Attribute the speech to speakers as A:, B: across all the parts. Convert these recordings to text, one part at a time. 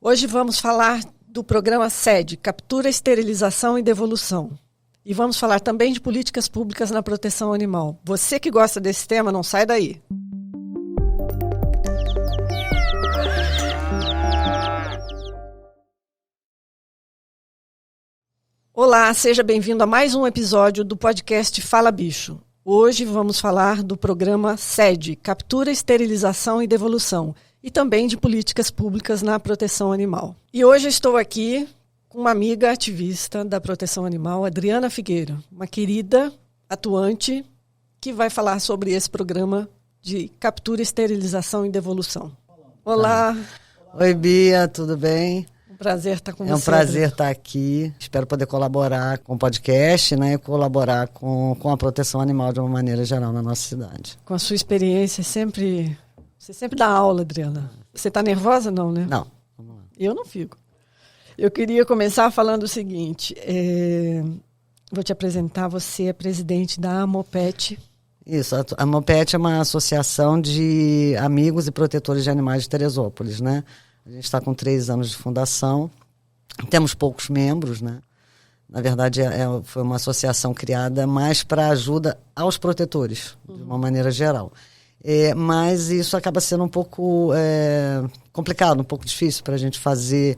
A: Hoje vamos falar do programa SED, Captura, Esterilização e Devolução. E vamos falar também de políticas públicas na proteção animal. Você que gosta desse tema, não sai daí. Olá, seja bem-vindo a mais um episódio do podcast Fala Bicho. Hoje vamos falar do programa SED, Captura, Esterilização e Devolução, e também de políticas públicas na proteção animal. E hoje estou aqui com uma amiga ativista da proteção animal, Adriana Figueira, uma querida atuante que vai falar sobre esse programa de captura, esterilização e devolução. Olá!
B: Oi, Bia, tudo bem?
A: Prazer estar com você.
B: É um prazer estar aqui. Espero poder colaborar com o podcast, né? E colaborar com a proteção animal de uma maneira geral na nossa cidade.
A: Com a sua experiência, você sempre dá aula, Adriana. Você está nervosa, não, né?
B: Não. Vamos lá.
A: Eu não fico. Eu queria começar falando o seguinte. Vou te apresentar. Você é presidente da Amopet.
B: Isso. A Amopet é uma associação de amigos e protetores de animais de Teresópolis, né? A gente está com 3 anos de fundação, temos poucos membros, né? Na verdade, foi uma associação criada mais para ajuda aos protetores, de uma maneira geral. Mas isso acaba sendo um pouco complicado, um pouco difícil para a gente fazer,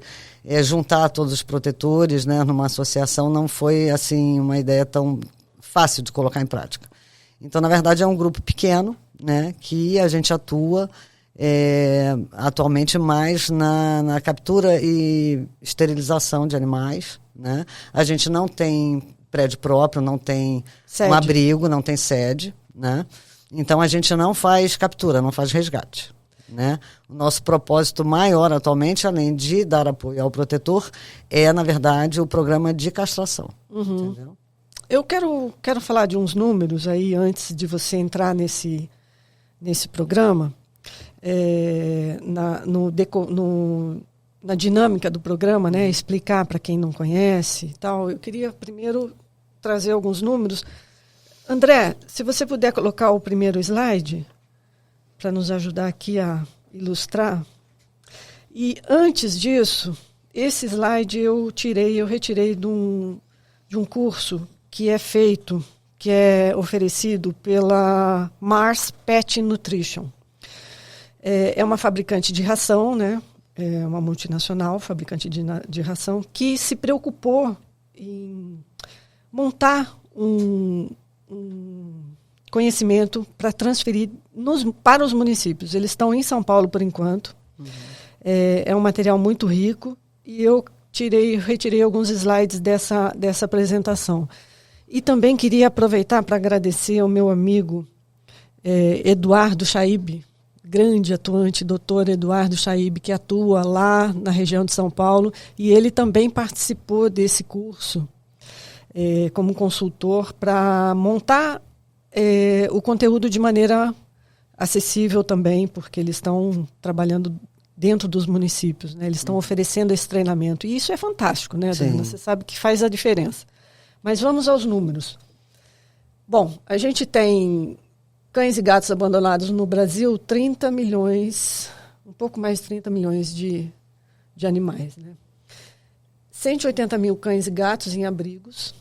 B: juntar todos os protetores, né, numa associação. Não foi assim uma ideia tão fácil de colocar em prática. Então, na verdade, é um grupo pequeno, né, que a gente atua atualmente mais na captura e esterilização de animais, né? A gente não tem prédio próprio, não tem um abrigo, não tem sede, né? Então a gente não faz captura, não faz resgate, né? O nosso propósito maior atualmente, além de dar apoio ao protetor, é, na verdade, o programa de castração. Entendeu?
A: Eu quero falar de uns números aí antes de você entrar nesse programa. Na dinâmica do programa, né, explicar para quem não conhece e tal, eu queria primeiro trazer alguns números. André, se você puder colocar o primeiro slide para nos ajudar aqui a ilustrar. E antes disso, esse slide eu retirei de um curso que é oferecido pela Mars Pet Nutrition. É uma fabricante de ração, né? É uma multinacional, fabricante de ração, que se preocupou em montar um conhecimento para transferir para os municípios. Eles estão em São Paulo, por enquanto. É um material muito rico e eu retirei alguns slides dessa apresentação. E também queria aproveitar para agradecer ao meu amigo Eduardo Chaib, grande atuante, doutor Eduardo Chaib, que atua lá na região de São Paulo, e ele também participou desse curso como consultor para montar o conteúdo de maneira acessível também, porque eles estão trabalhando dentro dos municípios, né? Eles estão oferecendo esse treinamento, e isso é fantástico, né, Adriana? Você sabe que faz a diferença. Mas vamos aos números. Bom, a gente tem cães e gatos abandonados no Brasil, 30 milhões, um pouco mais de 30 milhões de animais, né? 180 mil cães e gatos em abrigos.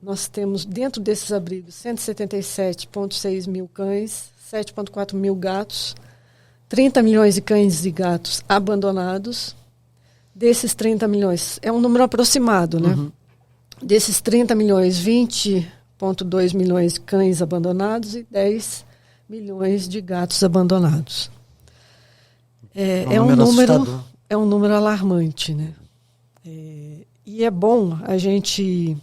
A: Nós temos, dentro desses abrigos, 177,6 mil cães, 7,4 mil gatos, 30 milhões de cães e gatos abandonados. Desses 30 milhões, é um número aproximado, né? Desses 30 milhões, 20,2 milhões de cães abandonados e 10 milhões de gatos abandonados. É um número alarmante, né? E é bom a gente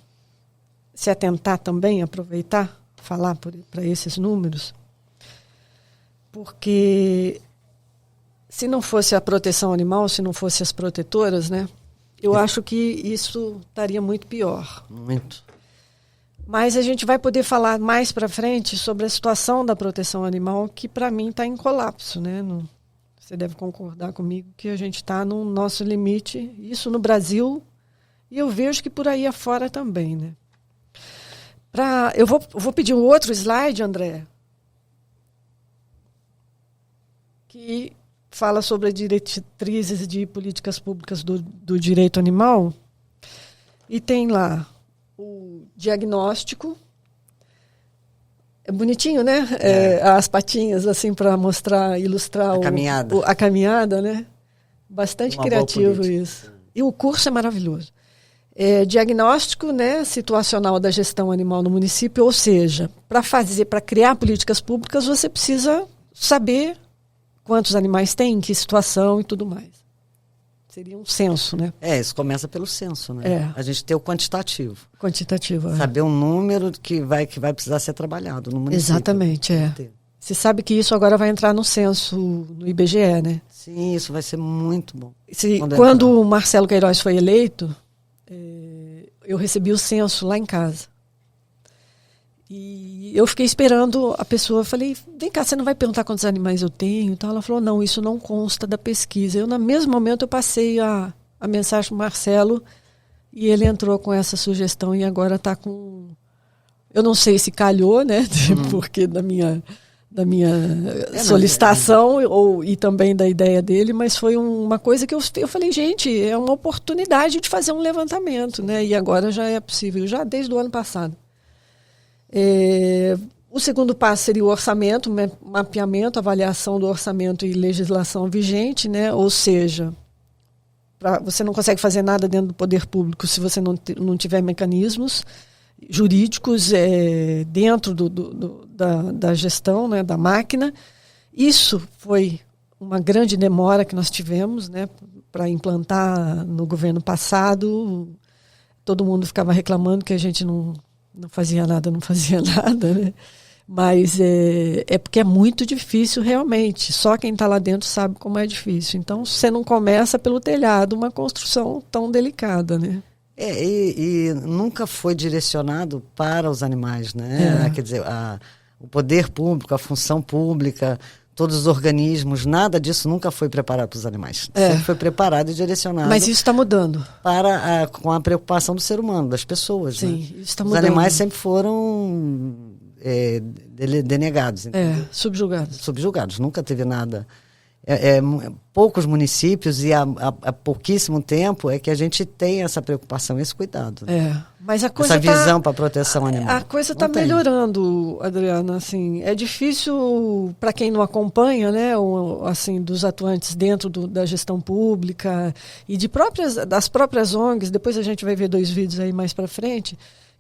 A: se atentar também, aproveitar, falar para esses números, porque se não fosse a proteção animal, se não fosse as protetoras, né? Eu acho que isso estaria muito pior.
B: Muito.
A: Mas a gente vai poder falar mais para frente sobre a situação da proteção animal, que para mim está em colapso, né? Você deve concordar comigo que a gente está no nosso limite, isso no Brasil, e eu vejo que por aí afora também, né? Eu vou pedir um outro slide, André, que fala sobre as diretrizes de políticas públicas do direito animal, e tem lá o diagnóstico. É bonitinho, né? As patinhas, assim, para mostrar, ilustrar a caminhada, né? Bastante criativo isso. E o curso é maravilhoso. Diagnóstico, né, situacional da gestão animal no município, ou seja, para criar políticas públicas, você precisa saber quantos animais tem, em que situação e tudo mais. Seria um censo, né?
B: Isso começa pelo censo, né? A gente tem o quantitativo.
A: Quantitativo,
B: saber um número que vai precisar ser trabalhado no município.
A: Exatamente, Você sabe que isso agora vai entrar no censo, no IBGE, né?
B: Sim, isso vai ser muito bom.
A: Quando o Marcelo Queiroz foi eleito, eu recebi o censo lá em casa. E eu fiquei esperando a pessoa, falei, vem cá, você não vai perguntar quantos animais eu tenho? Então ela falou, não, isso não consta da pesquisa. No mesmo momento, eu passei a mensagem para o Marcelo e ele entrou com essa sugestão e agora está com... Eu não sei se calhou, né? Porque da minha solicitação e também da ideia dele, mas foi uma coisa que eu falei, gente, é uma oportunidade de fazer um levantamento, né? E agora já é possível, já desde o ano passado. O segundo passo seria o orçamento, mapeamento, avaliação do orçamento e legislação vigente, né? Ou seja, você não consegue fazer nada dentro do poder público se você não tiver mecanismos jurídicos dentro da gestão, né, da máquina. Isso foi uma grande demora que nós tivemos, né, para implantar no governo passado. Todo mundo ficava reclamando que a gente não fazia nada, né? Mas porque é muito difícil realmente. Só quem está lá dentro sabe como é difícil. Então, você não começa pelo telhado uma construção tão delicada, né?
B: E nunca foi direcionado para os animais, né? Quer dizer, o poder público, a função pública, todos os organismos, nada disso nunca foi preparado para os animais. Sempre foi preparado e direcionado.
A: Mas isso está mudando.
B: Com a preocupação do ser humano, das pessoas.
A: Sim,
B: né?
A: isso está mudando.
B: Os animais sempre foram denegados. Subjugados. Nunca teve nada. Poucos municípios e há pouquíssimo tempo é que a gente tem essa preocupação, esse cuidado.
A: Mas a coisa
B: essa visão para a proteção animal.
A: A coisa está melhorando, Adriana. Assim, é difícil para quem não acompanha, né, assim, dos atuantes dentro da gestão pública e das próprias ONGs. Depois a gente vai ver 2 vídeos aí mais para frente,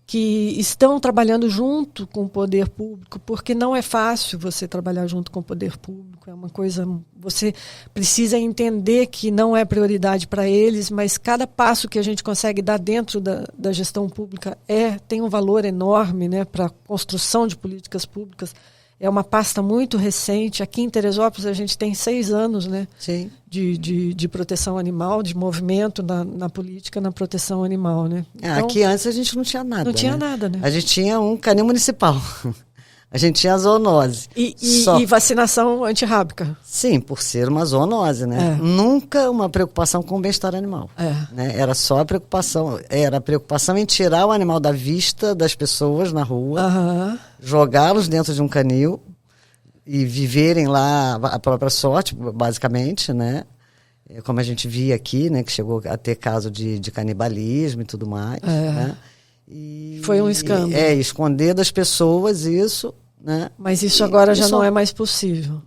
A: que estão trabalhando junto com o poder público, porque não é fácil você trabalhar junto com o poder público. É uma coisa... Você precisa entender que não é prioridade para eles, mas cada passo que a gente consegue dar dentro da gestão pública tem um valor enorme, né, para a construção de políticas públicas. É uma pasta muito recente. Aqui em Teresópolis a gente tem 6 anos, né,
B: Sim.
A: de proteção animal, de movimento na política, na proteção animal, né? Então,
B: aqui antes a gente não tinha nada.
A: Não tinha nada, né?
B: A gente tinha um canil municipal. A gente tinha a zoonose.
A: E vacinação antirrábica.
B: Sim, por ser uma zoonose, né? Nunca uma preocupação com o bem-estar animal. Né? Era só a preocupação em tirar o animal da vista das pessoas na rua, jogá-los dentro de um canil e viverem lá a própria sorte, basicamente, né? Como a gente via aqui, né? Que chegou a ter caso de canibalismo e tudo mais. Né?
A: Foi um escândalo.
B: Esconder das pessoas isso, né?
A: Mas isso agora já não é mais possível.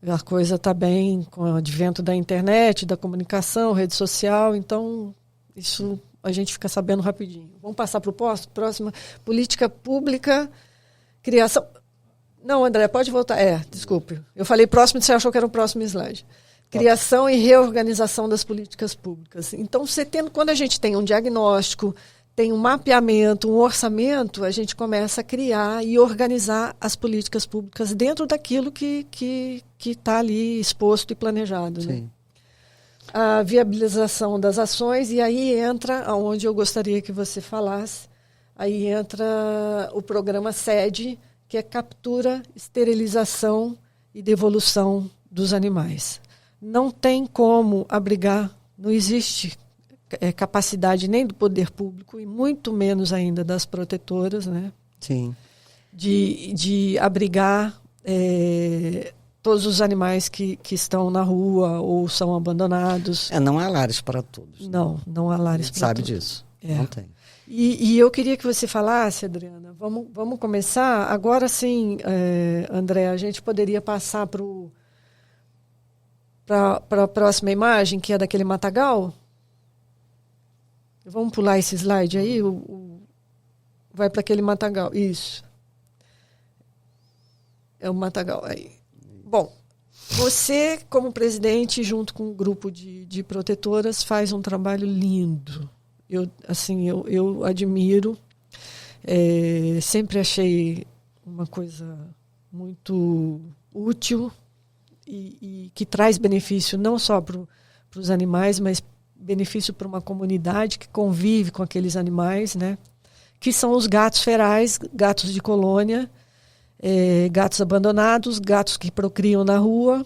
A: A coisa está bem com o advento da internet, da comunicação, rede social, então isso a gente fica sabendo rapidinho. Vamos passar para o próximo. Política pública, criação... Não, André, pode voltar. Desculpe. Eu falei próximo, você achou que era o próximo slide. Criação e reorganização das políticas públicas. Então, quando a gente tem um diagnóstico, tem um mapeamento, um orçamento, a gente começa a criar e organizar as políticas públicas dentro daquilo que está ali exposto e planejado. Né? A viabilização das ações, e aí entra aonde eu gostaria que você falasse, aí entra o programa SED, que é captura, esterilização e devolução dos animais. Não tem como abrigar, não existe capacidade nem do poder público e muito menos ainda das protetoras, né?
B: Sim.
A: De abrigar todos os animais que estão na rua ou são abandonados.
B: Não há lares para todos.
A: Não há lares para todos.
B: Sabe disso. Não tem.
A: E eu queria que você falasse, Adriana, vamos começar. Agora sim, André, a gente poderia passar para a próxima imagem, que é daquele matagal? Vamos pular esse slide aí? Vai para aquele matagal. Isso. É o matagal aí. Bom, você, como presidente, junto com um grupo de protetoras, faz um trabalho lindo. Eu admiro. Sempre achei uma coisa muito útil e que traz benefício não só para os animais, mas benefício para uma comunidade que convive com aqueles animais, né? Que são os gatos ferais, gatos de colônia, gatos abandonados, gatos que procriam na rua.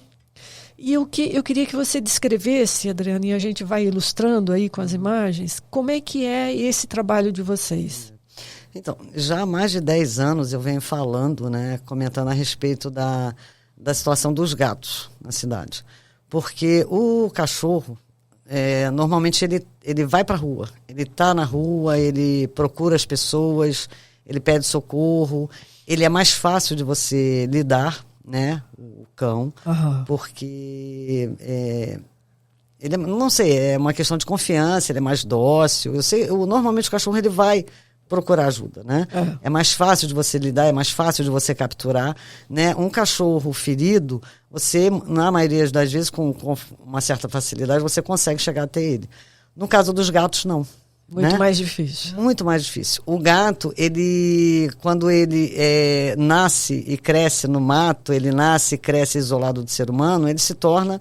A: E eu queria que você descrevesse, Adriana, e a gente vai ilustrando aí com as imagens, como é que é esse trabalho de vocês?
B: Então, já há mais de 10 anos eu venho falando, né, comentando a respeito da situação dos gatos na cidade. Porque o cachorro, normalmente ele vai para a rua, ele está na rua, ele procura as pessoas, ele pede socorro, ele é mais fácil de você lidar, né, o cão, porque ele não sei, é uma questão de confiança, ele é mais dócil. Normalmente o cachorro ele vai procurar ajuda, né? É mais fácil de você lidar, é mais fácil de você capturar, né? Um cachorro ferido, você, na maioria das vezes, com uma certa facilidade, você consegue chegar até ele. No caso dos gatos, não.
A: Muito mais difícil.
B: Muito mais difícil. O gato, quando ele nasce e cresce no mato, ele nasce e cresce isolado do ser humano, ele se torna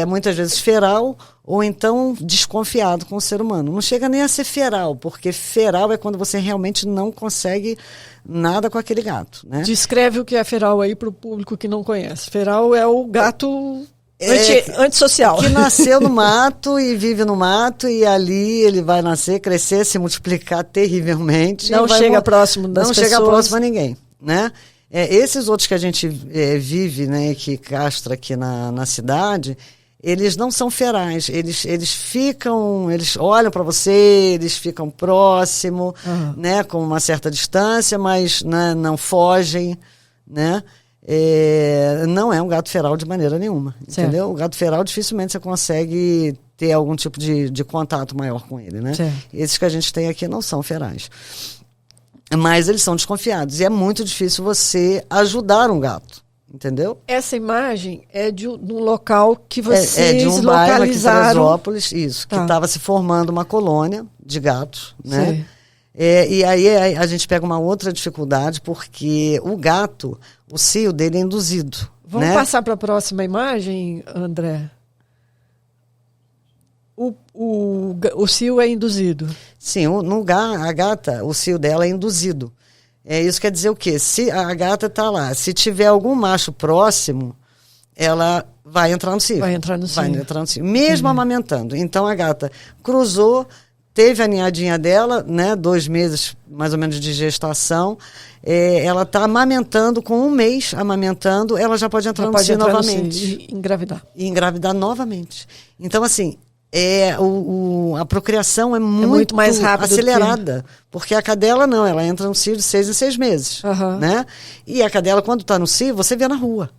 B: muitas vezes feral ou então desconfiado com o ser humano. Não chega nem a ser feral, porque feral é quando você realmente não consegue nada com aquele gato, né?
A: Descreve o que é feral aí para o público que não conhece. Feral é o gato antissocial.
B: Que nasceu no mato e vive no mato, e ali ele vai nascer, crescer, se multiplicar terrivelmente.
A: Não chega próximo das pessoas.
B: Não chega próximo a ninguém, né? Esses outros que a gente vive, né, que castra aqui na cidade, eles não são ferais, eles olham para você, eles ficam próximo, né, com uma certa distância, mas, né, não fogem, né? Não é um gato feral de maneira nenhuma, entendeu? O gato feral dificilmente você consegue ter algum tipo de contato maior com ele, né? Esses que a gente tem aqui não são ferais. Mas eles são desconfiados e é muito difícil você ajudar um gato, entendeu?
A: Essa imagem é de um local que vocês
B: de um bairro aqui em
A: localizaram.
B: Teresópolis, isso, que estava se formando uma colônia de gatos, né? E aí a gente pega uma outra dificuldade, porque o gato, o cio dele é induzido.
A: Vamos passar para a próxima imagem, André? O cio é induzido.
B: Sim, a gata, o cio dela é induzido. Isso quer dizer o quê? Se a gata está lá, se tiver algum macho próximo, ela vai entrar no cio.
A: Vai entrar no cio.
B: Mesmo amamentando. Então a gata cruzou, teve a ninhadinha dela, né, 2 meses mais ou menos de gestação, ela está amamentando, com 1 mês amamentando, ela já pode entrar no cio novamente.
A: E engravidar.
B: E engravidar novamente. Então, assim, a procriação é muito
A: mais rápida,
B: acelerada, porque a cadela não, ela entra no cio de 6 em 6 meses, né? E a cadela, quando está no cio, você vê na rua,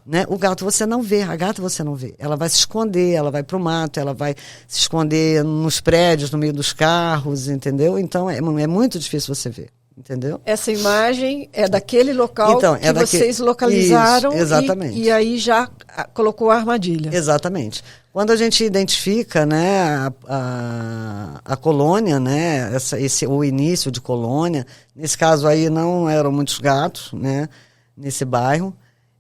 B: né? O gato você não vê, a gata você não vê. Ela vai se esconder, ela vai para o mato, ela vai se esconder nos prédios, no meio dos carros, entendeu? Então é muito difícil você ver. Entendeu?
A: Essa imagem é daquele local que vocês localizaram.
B: Isso, exatamente.
A: E aí já colocou a armadilha.
B: Exatamente. Quando a gente identifica, né, a colônia, né, o início de colônia, nesse caso aí não eram muitos gatos, né, nesse bairro,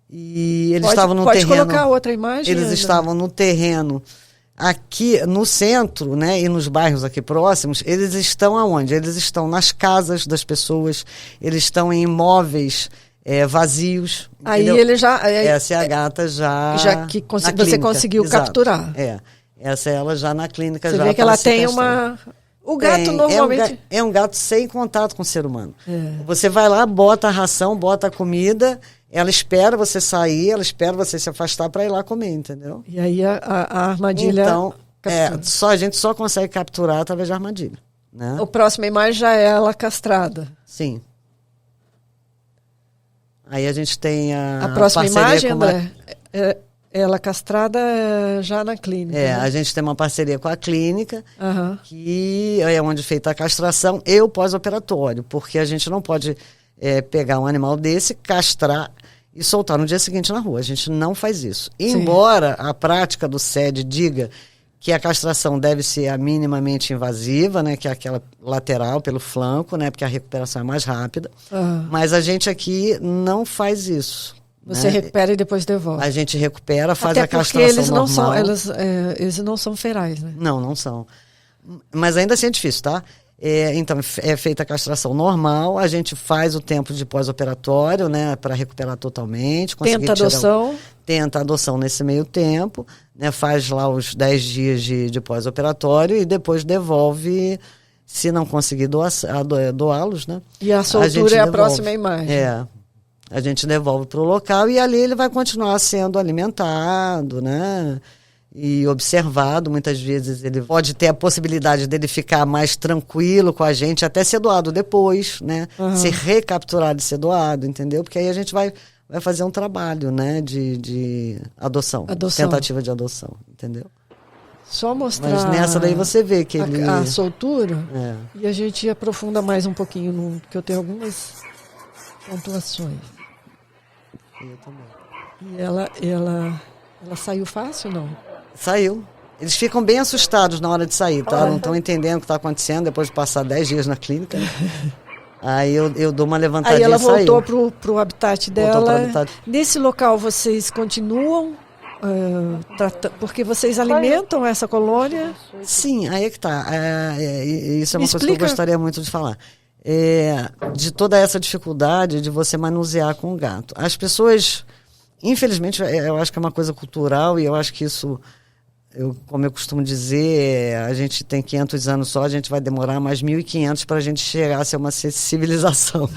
B: e eles estavam no terreno.
A: Pode colocar outra imagem?
B: Eles estavam no terreno aqui no centro, né, e nos bairros aqui próximos. Eles estão aonde? Eles estão nas casas das pessoas, eles estão em imóveis vazios.
A: Aí
B: entendeu?
A: ele já...
B: Essa é a gata já
A: que você conseguiu capturar.
B: Essa é ela já na clínica.
A: Você
B: já
A: vê que ela tem uma... O gato normalmente...
B: É um gato sem contato com o ser humano. Você vai lá, bota a ração, bota a comida, ela espera você sair, ela espera você se afastar para ir lá comer, entendeu?
A: E aí a armadilha...
B: Então, a gente só consegue capturar através de armadilha. Né?
A: A próxima imagem já é ela castrada.
B: Sim. Aí a gente tem a
A: próxima imagem, André, ela castrada já na clínica.
B: Né? A gente tem uma parceria com a clínica, que é onde é feita a castração e o pós-operatório, porque a gente não pode pegar um animal desse, castrar e soltar no dia seguinte na rua. A gente não faz isso. Embora a prática do SED diga que a castração deve ser a minimamente invasiva, né, que é aquela lateral pelo flanco, né, porque a recuperação é mais rápida. Mas a gente aqui não faz isso.
A: Você recupera e depois devolve.
B: A gente recupera, faz
A: até
B: a castração
A: eles não
B: normal.
A: Eles não são ferais, né?
B: Não são. Mas ainda assim é difícil, tá? Então, é feita a castração normal, a gente faz o tempo de pós-operatório, né, para recuperar totalmente.
A: Tenta adoção.
B: Tenta a adoção nesse meio tempo, né, faz lá os 10 dias de pós-operatório e depois devolve, se não conseguir doá-los, né?
A: E a soltura é a próxima imagem.
B: A gente devolve para o local e ali ele vai continuar sendo alimentado, né? E observado. Muitas vezes ele pode ter a possibilidade dele ficar mais tranquilo com a gente, até ser doado depois, né? Ser recapturado e ser doado, entendeu? Porque aí a gente vai fazer um trabalho, né? De adoção. Tentativa de adoção, entendeu?
A: Só mostrar...
B: Mas nessa daí você vê que ele...
A: A soltura, e a gente aprofunda mais um pouquinho, porque eu tenho algumas pontuações.
B: Eu também.
A: E ela saiu fácil, não?
B: Saiu. Eles ficam bem assustados na hora de sair, tá? Não estão entendendo o que está acontecendo depois de passar 10 dias na clínica. Aí eu dou uma levantadinha.
A: Aí ela
B: e saiu.
A: voltou pro habitat dela. Nesse local vocês continuam porque vocês alimentam essa colônia?
B: Sim, aí é que tá. Isso é uma coisa que eu gostaria muito de falar. De toda essa dificuldade de você manusear com o gato. As pessoas, infelizmente, eu acho que é uma coisa cultural e eu acho que isso, como eu costumo dizer, a gente tem 500 anos só, a gente vai demorar mais 1.500 para a gente chegar a ser uma civilização.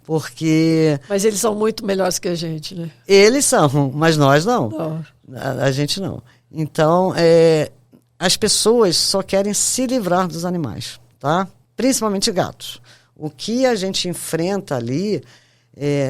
B: Porque...
A: Mas eles são muito melhores que a gente, né?
B: Eles são, mas nós não. A gente não. Então, as pessoas só querem se livrar dos animais, tá? Principalmente gatos. O que a gente enfrenta ali,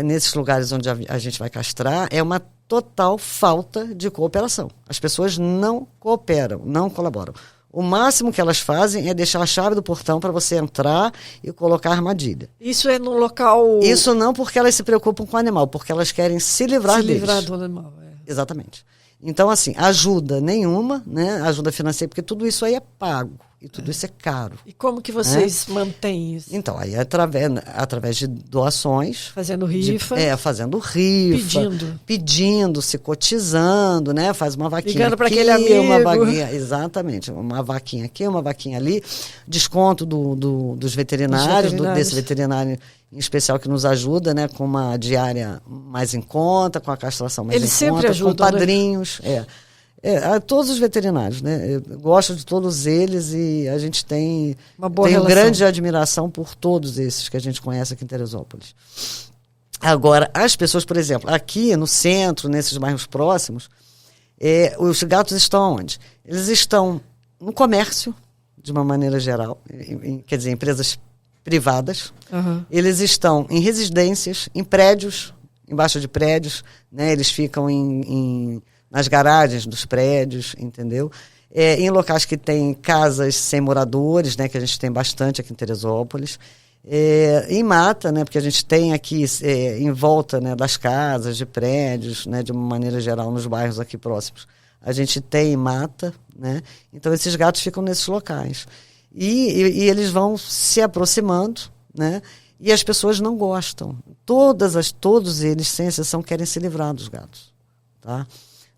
B: nesses lugares onde a gente vai castrar, é uma total falta de cooperação. As pessoas não cooperam, não colaboram. O máximo que elas fazem é deixar a chave do portão para você entrar e colocar a armadilha.
A: Isso é no local...
B: Isso não porque elas se preocupam com o animal, porque elas querem se livrar deles.
A: Se livrar do animal,
B: Exatamente. Então, assim, ajuda nenhuma, né? Ajuda financeira, porque tudo isso aí é pago. E tudo isso é caro.
A: E como que vocês mantêm isso?
B: Então, aí através de doações.
A: Fazendo rifa.
B: Fazendo rifa. Pedindo, se cotizando, né? Faz uma vaquinha
A: ligando para
B: aqui,
A: aquele amigo.
B: Uma vaquinha, exatamente. Uma vaquinha aqui, uma vaquinha ali. Desconto dos veterinários, desse veterinário em especial que nos ajuda, né? Com uma diária mais em conta, com a castração mais
A: Eles
B: em
A: sempre
B: conta,
A: ajudam,
B: com padrinhos. Né? A todos os veterinários, né? Eu gosto de todos eles e a gente tem
A: uma boa relação.
B: Grande admiração por todos esses que a gente conhece aqui em Teresópolis. Agora, as pessoas, por exemplo, aqui no centro, nesses bairros próximos, os gatos estão onde? Eles estão no comércio, de uma maneira geral, quer dizer, empresas privadas. Eles estão em residências, em prédios, embaixo de prédios, né? Eles ficam nas garagens dos prédios, entendeu? Em locais que tem casas sem moradores, né? Que a gente tem bastante aqui em Teresópolis. Em mata, né? Porque a gente tem aqui em volta, né, das casas, de prédios, né? De uma maneira geral, nos bairros aqui próximos. A gente tem mata, né? Então esses gatos ficam nesses locais. E eles vão se aproximando, né? E as pessoas não gostam. Todos eles, sem exceção, querem se livrar dos gatos, tá?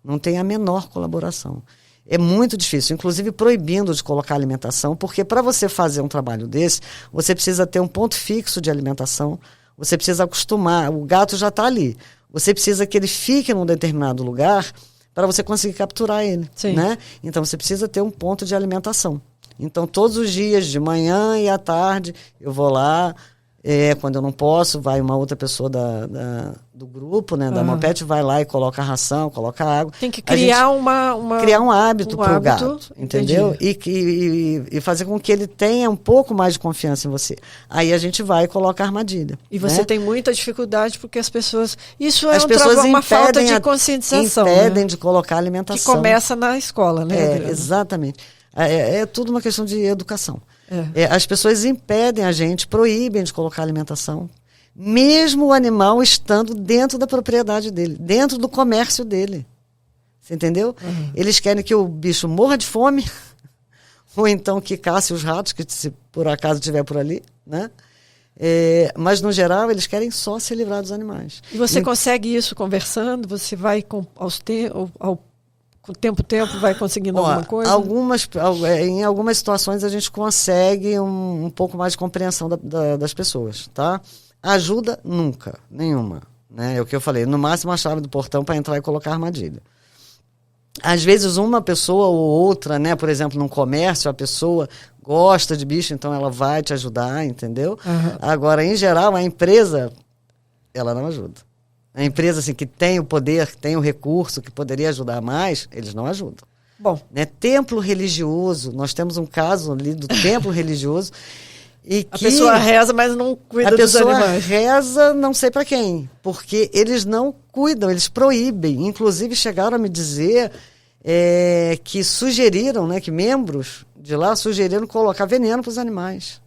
B: Não tem a menor colaboração. É muito difícil, inclusive proibindo de colocar alimentação, porque para você fazer um trabalho desse, você precisa ter um ponto fixo de alimentação, você precisa acostumar, o gato já está ali. Você precisa que ele fique num determinado lugar para você conseguir capturar ele, né? Então você precisa ter um ponto de alimentação. Então todos os dias, de manhã e à tarde, eu vou lá, Quando eu não posso, vai uma outra pessoa do grupo, né, da Mopet, vai lá e coloca a ração, coloca a água.
A: Tem que criar
B: criar um hábito para o gato, entendeu? E fazer com que ele tenha um pouco mais de confiança em você. Aí a gente vai e coloca a armadilha.
A: E você tem muita dificuldade porque as pessoas... Isso é uma falta de conscientização.
B: Impedem de colocar alimentação.
A: Que começa na escola, né?
B: Exatamente. É tudo uma questão de educação. As pessoas impedem a gente, proíbem de colocar alimentação, mesmo o animal estando dentro da propriedade dele, dentro do comércio dele. Você entendeu? Eles querem que o bicho morra de fome, ou então que casse os ratos, que se por acaso estiver por ali, né? Mas, no geral, eles querem só se livrar dos animais.
A: E você consegue isso conversando? Você vai com o tempo vai conseguindo alguma coisa?
B: Em algumas situações a gente consegue um pouco mais de compreensão das pessoas, tá? Ajuda nunca, nenhuma. Né? É o que eu falei, no máximo a chave do portão para entrar e colocar armadilha. Às vezes uma pessoa ou outra, né? Por exemplo, num comércio, a pessoa gosta de bicho, então ela vai te ajudar, entendeu? Agora, em geral, a empresa, ela não ajuda. A empresa assim, que tem o poder, que tem o recurso, que poderia ajudar mais, eles não ajudam.
A: Bom.
B: Né? Templo religioso, nós temos um caso ali do templo religioso.
A: A pessoa reza, mas não cuida dos animais.
B: A pessoa reza, não sei para quem, porque eles não cuidam, eles proíbem. Inclusive chegaram a me dizer que sugeriram, né, que membros de lá sugeriram colocar veneno para os animais.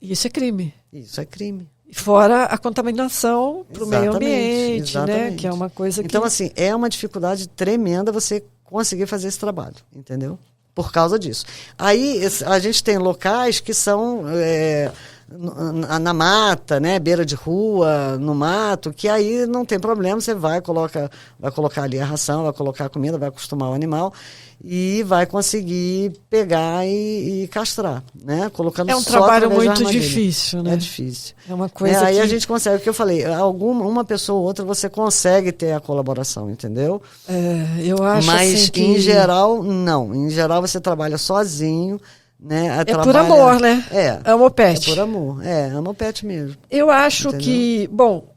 A: Isso é crime.
B: Isso é crime.
A: Fora a contaminação para o meio ambiente, né? Que é uma coisa que...
B: Então, assim, é uma dificuldade tremenda você conseguir fazer esse trabalho, entendeu? Por causa disso. Aí, a gente tem locais que são na mata, né? Beira de rua, no mato, que aí não tem problema, você vai colocar ali a ração, vai colocar a comida, vai acostumar o animal e vai conseguir pegar e castrar, né? Colocando
A: é um trabalho muito difícil, né?
B: É difícil.
A: É uma coisa
B: aí a gente consegue, o que eu falei, uma pessoa ou outra você consegue ter a colaboração, entendeu?
A: Eu acho
B: mas
A: assim que...
B: em geral, não. Em geral você trabalha sozinho, né?
A: Por amor, né? Amo o pet.
B: É por amor, amo o pet mesmo.
A: Eu acho que, bom,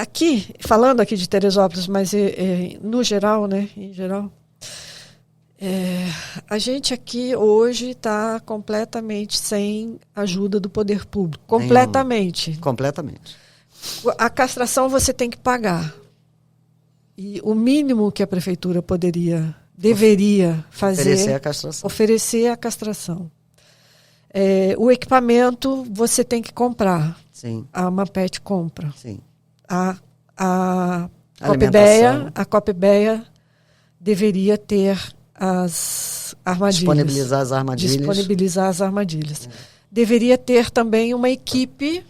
A: aqui, falando aqui de Teresópolis, mas no geral, né? Em geral, a gente aqui hoje está completamente sem ajuda do poder público. Completamente.
B: Completamente.
A: A castração você tem que pagar. E o mínimo que a prefeitura deveria fazer... Oferecer a castração. O equipamento você tem que comprar.
B: Sim.
A: A Mapet compra.
B: Sim.
A: A Copebeia deveria ter as armadilhas. Disponibilizar as armadilhas. Deveria ter também uma equipe,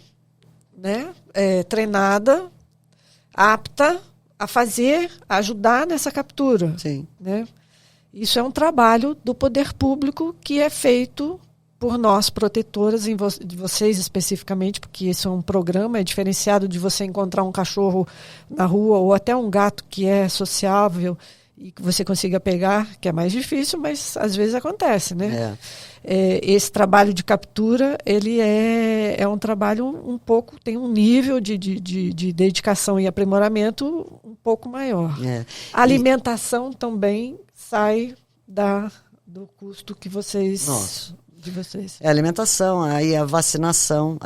A: né, treinada, apta a ajudar nessa captura.
B: Sim.
A: Né? Isso é um trabalho do poder público que é feito por nós, protetoras, de vocês especificamente, porque isso é um programa, é diferenciado de você encontrar um cachorro na rua ou até um gato que é sociável e que você consiga pegar, que é mais difícil, mas às vezes acontece, né? Esse trabalho de captura, ele é um trabalho um pouco, tem um nível de dedicação e aprimoramento um pouco maior. A alimentação também sai do custo que vocês...
B: Nossa.
A: De vocês.
B: Alimentação, aí a vacinação,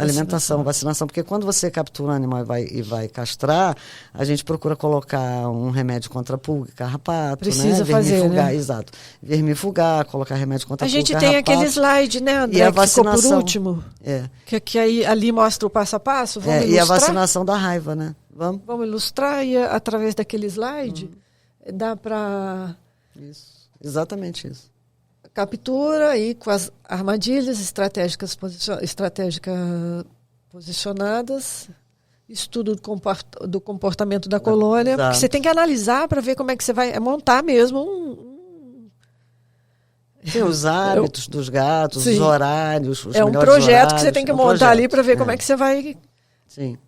B: vacinação, porque quando você captura um animal e vai castrar, a gente procura colocar um remédio contra pulga, carrapato,
A: precisa
B: né?
A: Vermifugar, né?
B: Exato. Vermifugar, colocar remédio contra pulga,
A: carrapato. A gente tem aquele slide, né, André,
B: e a vacinação,
A: que ficou por último. Que aí, ali mostra o passo a passo. Vamos ilustrar?
B: E a vacinação da raiva, né?
A: Vamos ilustrar e através daquele slide dá para...
B: Isso, exatamente isso.
A: Captura aí com as armadilhas estratégicas posicionadas, estudo do comportamento da colônia, porque você tem que analisar para ver como é que você vai montar mesmo
B: Sim, os hábitos dos gatos, os horários, os melhores
A: projeto
B: horários,
A: que você tem que montar ali para ver como é que você vai...
B: Sim.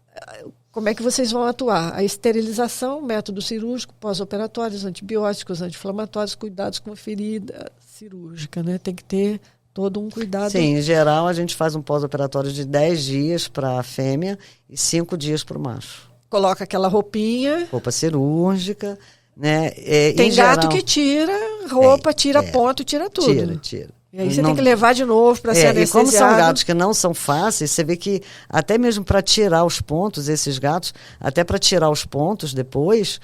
A: Como é que vocês vão atuar? A esterilização, método cirúrgico, pós-operatórios, antibióticos, anti-inflamatórios, cuidados com a ferida cirúrgica, né? Tem que ter todo um cuidado.
B: Sim, em geral a gente faz um pós-operatório de 10 dias para a fêmea e 5 dias para o macho.
A: Coloca aquela roupinha.
B: Roupa cirúrgica, né?
A: Tem gato que tira roupa, tira ponto, tira tudo.
B: Tira.
A: E aí você tem que levar de novo para ser anestesiado.
B: E como são gatos que não são fáceis, você vê que até mesmo para tirar os pontos, esses gatos, até para tirar os pontos depois,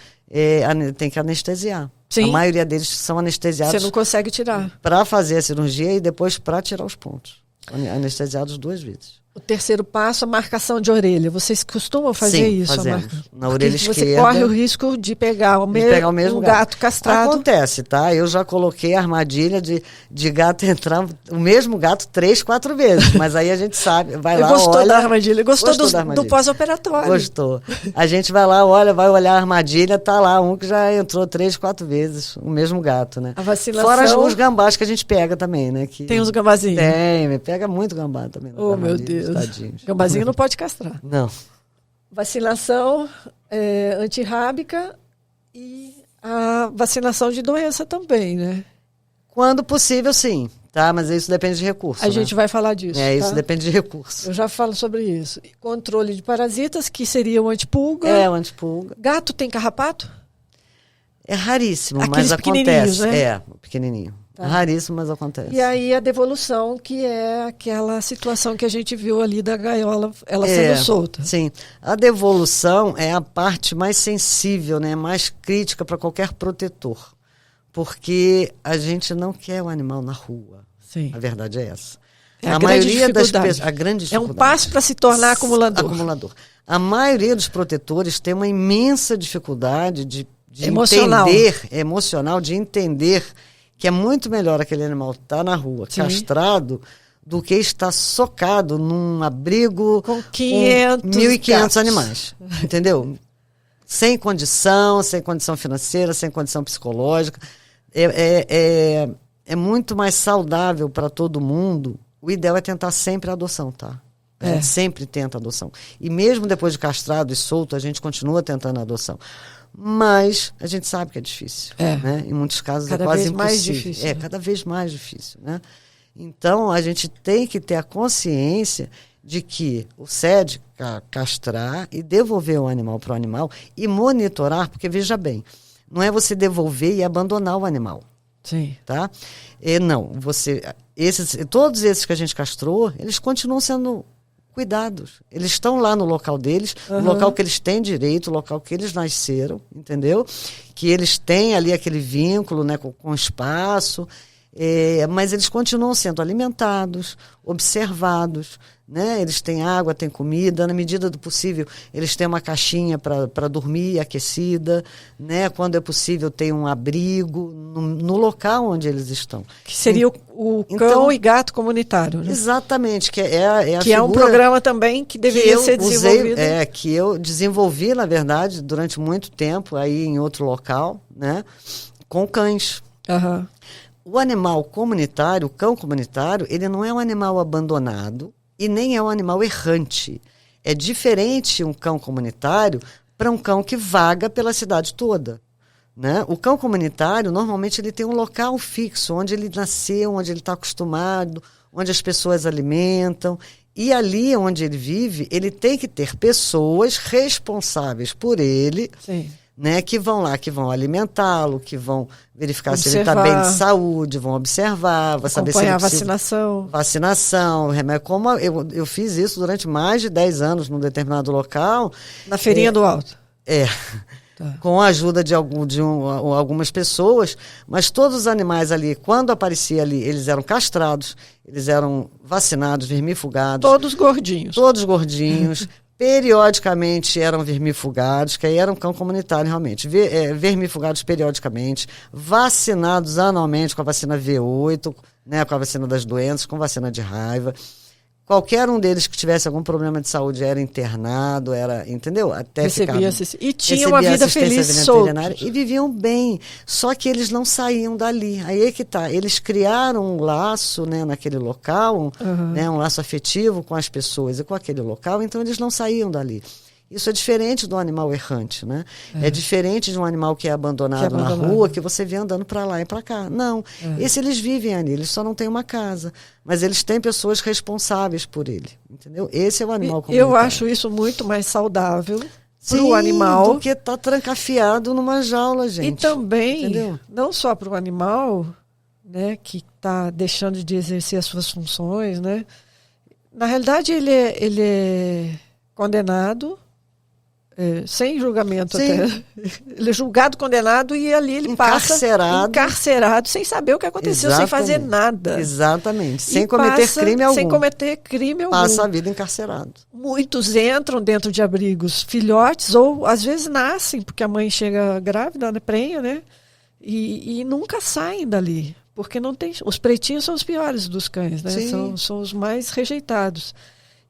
B: tem que anestesiar.
A: Sim.
B: A maioria deles são anestesiados.
A: Você não consegue tirar.
B: Para fazer a cirurgia e depois para tirar os pontos. Anestesiados 2 vezes.
A: O terceiro passo, a marcação de orelha. Vocês costumam fazer isso?
B: Fazemos. Na orelha esquerda.
A: Você corre o risco de pegar o mesmo gato castrado.
B: Acontece, tá? Eu já coloquei a armadilha de gato entrar, o mesmo gato 3, 4 vezes. Mas aí a gente sabe, vai lá,
A: gostou da armadilha? Gostou do pós-operatório?
B: Gostou. A gente vai lá, vai olhar a armadilha, tá lá um que já entrou 3, 4 vezes, o mesmo gato, né?
A: A vacinação...
B: Fora os gambás que a gente pega também, né?
A: Tem uns gambazinhos?
B: Tem, pega muito gambá também.
A: Oh, meu Deus.
B: Tadinhos.
A: Gambazinho não pode castrar.
B: Não.
A: Vacinação antirrábica e a vacinação de doença também, né?
B: Quando possível, sim. Tá? Mas isso depende de recurso.
A: A gente vai falar disso.
B: Isso depende de recurso.
A: Eu já falo sobre isso. Controle de parasitas, que seria o antipulga.
B: O antipulga.
A: Gato tem carrapato?
B: É raríssimo,
A: Aqueles
B: mas acontece.
A: Né?
B: Pequenininho. Tá. Raríssimo, mas acontece.
A: E aí a devolução, que é aquela situação que a gente viu ali da gaiola, ela sendo solta.
B: Sim. A devolução é a parte mais sensível, né? Mais crítica para qualquer protetor. Porque a gente não quer o animal na rua.
A: Sim.
B: A verdade é essa.
A: A maioria das pessoas.
B: A grande dificuldade.
A: É um passo para se tornar acumulador.
B: A maioria dos protetores tem uma imensa dificuldade de
A: emocional.
B: Emocional, de entender que é muito melhor aquele animal estar na rua, castrado, do que estar socado num abrigo
A: com 1.500
B: animais. Entendeu? Sem condição financeira, sem condição psicológica. É muito mais saudável para todo mundo. O ideal é tentar sempre a adoção, tá? A gente sempre tenta a adoção. E mesmo depois de castrado e solto, a gente continua tentando a adoção. Mas a gente sabe que é difícil. Né? Em muitos casos é quase impossível.
A: Mais difícil, né?
B: Cada vez mais difícil. Né? Então, a gente tem que ter a consciência de que o SED castrar e devolver o animal para o animal e monitorar, porque, veja bem, não é você devolver e abandonar o animal.
A: Sim.
B: Tá? Não, todos esses que a gente castrou, eles continuam sendo cuidados. Eles estão lá no local deles, no local que eles têm direito, no local que eles nasceram, entendeu? Que eles têm ali aquele vínculo, né, com o espaço, mas eles continuam sendo alimentados, observados, né? Eles têm água, têm comida, na medida do possível eles têm uma caixinha para dormir aquecida, né? Quando é possível tem um abrigo no local onde eles estão. Que
A: seria o cão e gato comunitário, né?
B: Exatamente, que é a
A: que é um programa também que deveria ser desenvolvido.
B: Que eu desenvolvi, na verdade, durante muito tempo aí em outro local, né? Com cães. O animal comunitário, o cão comunitário, ele não é um animal abandonado e nem é um animal errante. É diferente um cão comunitário para um cão que vaga pela cidade toda. Né? O cão comunitário, normalmente, ele tem um local fixo, onde ele nasceu, onde ele está acostumado, onde as pessoas alimentam. E ali onde ele vive, ele tem que ter pessoas responsáveis por ele, né, que vão lá, que vão alimentá-lo, que vão verificar se ele está bem de saúde, vão observar, vão saber se ele precisa... Vacinação, remédio. Como eu fiz isso durante mais de 10 anos num determinado local.
A: Na Feirinha do Alto.
B: Com a ajuda de algumas pessoas, mas todos os animais ali, quando aparecia ali, eles eram castrados, eles eram vacinados, vermifugados.
A: Todos gordinhos.
B: Todos gordinhos. Periodicamente eram vermifugados, que aí era um cão comunitário realmente, vermifugados periodicamente, vacinados anualmente com a vacina V8, né, com a vacina das doenças, com vacina de raiva. Qualquer um deles que tivesse algum problema de saúde era internado, entendeu? Até
A: e tinha uma vida feliz solta.
B: E viviam bem, só que eles não saíam dali. Aí é que tá, eles criaram um laço, né, naquele local, né, um laço afetivo com as pessoas e com aquele local, então eles não saíam dali. Isso é diferente do animal errante, né? É diferente de um animal que é abandonado na rua, que você vê andando para lá e para cá. Não, esse eles vivem ali, eles só não têm uma casa. Mas eles têm pessoas responsáveis por ele, entendeu? Esse é o animal comunitário.
A: Eu acho isso muito mais saudável para o animal
B: do que estar trancafiado numa jaula, gente.
A: E também,
B: entendeu?
A: Não só para o animal, né, que está deixando de exercer as suas funções, né? Na realidade, ele é condenado, sem julgamento até. Ele é julgado, condenado, e ali ele passa encarcerado, sem saber o que aconteceu, sem fazer nada.
B: Exatamente, sem cometer crime algum.
A: Sem cometer crime algum.
B: Passa a vida encarcerado.
A: Muitos entram dentro de abrigos filhotes, ou às vezes nascem, porque a mãe chega grávida, né, prenha, né? E nunca saem dali. Porque não tem. Os pretinhos são os piores dos cães, né? São os mais rejeitados.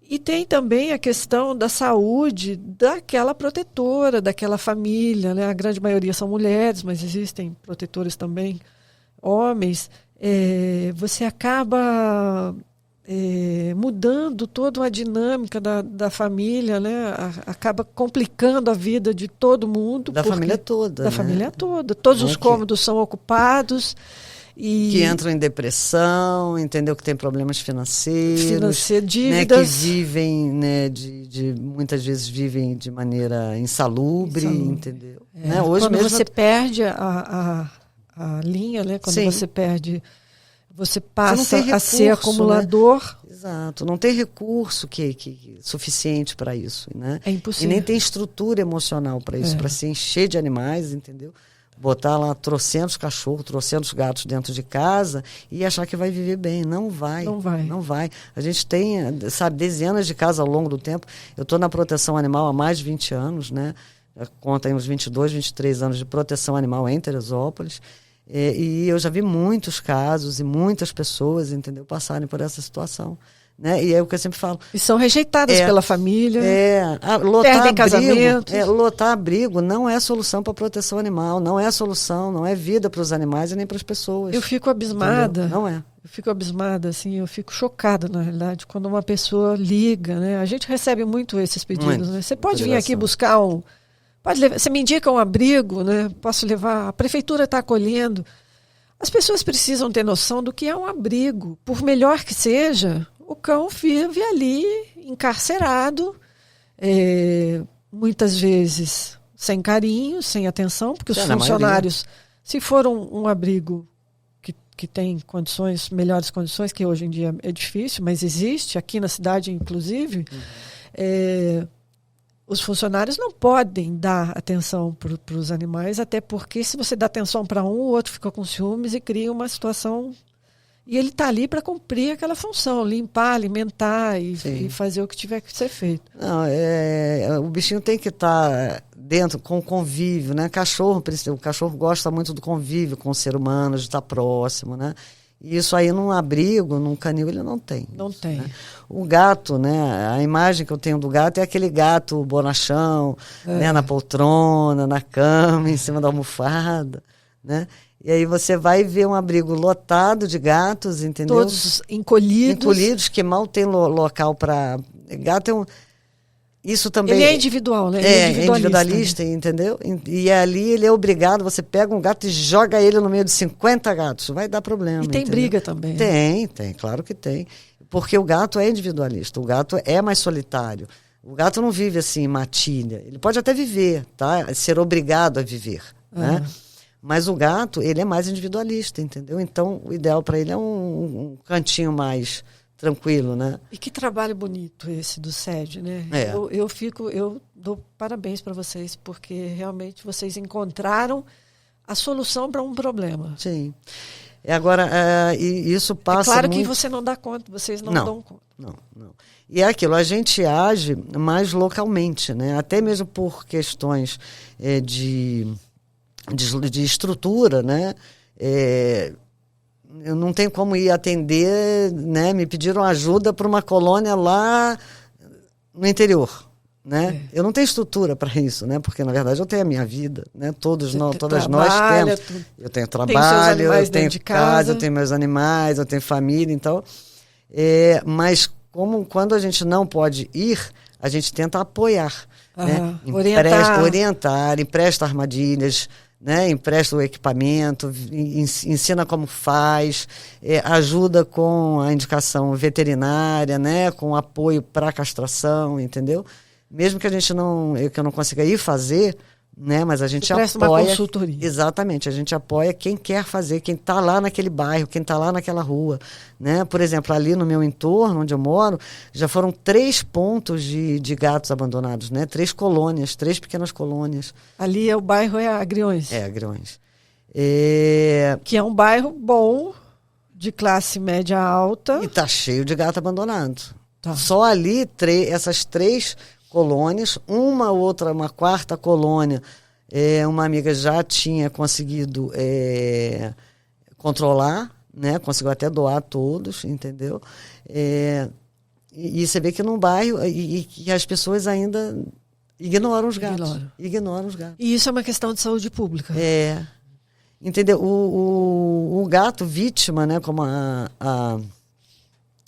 A: E tem também a questão da saúde daquela protetora, daquela família, né? A grande maioria são mulheres, mas existem protetores também, homens. Você acaba mudando toda a dinâmica da família, né? Acaba complicando a vida de todo mundo.
B: Da família toda.
A: Da família toda. Todos os cômodos são ocupados.
B: Que entram em depressão, entendeu? Que tem problemas financeiros,
A: dívidas.
B: Né? Que vivem, né? Muitas vezes vivem de maneira insalubre. Entendeu? Né? Hoje
A: quando
B: mesmo
A: você perde a linha, né? Quando você perde, você passa a ser acumulador.
B: Né? Exato, não tem recurso suficiente para isso, né?
A: É impossível.
B: E nem tem estrutura emocional para isso, para se encher de animais, entendeu? Botar lá trocentos cachorros, trocentos gatos dentro de casa e achar que vai viver bem. Não vai. Não vai. A gente tem, sabe, dezenas de casos ao longo do tempo. Eu estou na proteção animal há mais de 20 anos, né? Conta aí uns 22, 23 anos de proteção animal em Teresópolis. E eu já vi muitos casos e muitas pessoas, entendeu, passarem por essa situação. Né? E é o que eu sempre falo.
A: E são rejeitadas pela família.
B: Lotar
A: casamento.
B: Lotar abrigo não é solução para a proteção animal, não é solução, não é vida para os animais e nem para as pessoas.
A: Eu fico abismada.
B: Entendeu? Não é.
A: Eu fico abismada, assim, eu fico chocada, na realidade, quando uma pessoa liga, né? A gente recebe muito esses pedidos, né? Você pode vir aqui buscar você me indica um abrigo, né? Posso levar, a prefeitura está acolhendo. As pessoas precisam ter noção do que é um abrigo. Por melhor que seja, o cão vive ali, encarcerado, muitas vezes sem carinho, sem atenção, porque os funcionários, se for um abrigo que tem melhores condições, que hoje em dia é difícil, mas existe, aqui na cidade inclusive, os funcionários não podem dar atenção para os animais, até porque se você dá atenção para um, o outro fica com ciúmes e cria uma situação. E ele está ali para cumprir aquela função, limpar, alimentar e fazer o que tiver que ser feito.
B: Não, o bichinho tem que estar dentro com o convívio, né? O cachorro gosta muito do convívio com o ser humano, de estar próximo, né? E isso aí num abrigo, num canil, ele não tem.
A: Não tem.
B: Né? O gato, né? A imagem que eu tenho do gato é aquele gato bonachão, né? Na poltrona, na cama, em cima da almofada, né? E aí você vai ver um abrigo lotado de gatos, entendeu?
A: Todos encolhidos.
B: Encolhidos, que mal tem local para... Gato Isso também...
A: Ele é individual, né? Ele
B: é individualista, né? Entendeu? E ali ele é obrigado, você pega um gato e joga ele no meio de 50 gatos. Vai dar problema.
A: E tem
B: entendeu?
A: briga também.
B: Tem, claro que tem. Porque o gato é individualista, o gato é mais solitário. O gato não vive assim em matilha. Ele pode até viver, tá? Ser obrigado a viver, né? Mas o gato, ele é mais individualista, entendeu? Então, o ideal para ele é um cantinho mais tranquilo, né?
A: E que trabalho bonito esse do SED, né? Eu dou parabéns para vocês, porque realmente vocês encontraram a solução para um problema.
B: Sim. Agora, isso passa
A: claro
B: muito...
A: que você não dá conta, vocês não dão conta. Não.
B: E é aquilo, a gente age mais localmente, né? Até mesmo por questões de estrutura, né? Eu não tenho como ir atender, né? Me pediram ajuda para uma colônia lá no interior, né? Eu não tenho estrutura para isso, né? Porque na verdade eu tenho a minha vida, né? Todas nós temos. Eu tenho trabalho, eu tenho casa, eu tenho meus animais, eu tenho família, então. Mas quando a gente não pode ir, a gente tenta apoiar. né?
A: Orientar,
B: empresta armadilhas, né? Empresta o equipamento, ensina como faz, ajuda com a indicação veterinária, né? Com apoio para a castração, entendeu? Mesmo que que eu não consiga ir fazer, né? Mas a gente
A: presta
B: apoia.
A: Uma consultoria.
B: Exatamente, a gente apoia quem quer fazer, quem está lá naquele bairro, quem está lá naquela rua, né? Por exemplo, ali no meu entorno, onde eu moro, já foram 3 pontos de gatos abandonados, né? 3 colônias, 3 pequenas colônias.
A: Ali o bairro é Agriões.
B: Agriões.
A: Que é um bairro bom, de classe média alta.
B: E está cheio de gato abandonado.
A: Tá.
B: Só ali, essas 3 colônias, uma quarta colônia, uma amiga já tinha conseguido controlar, né? Conseguiu até doar todos, entendeu? E você vê que num bairro e as pessoas ainda ignoram os gatos. Ignoram os gatos.
A: E isso é uma questão de saúde pública.
B: Entendeu? O gato vítima, né? Como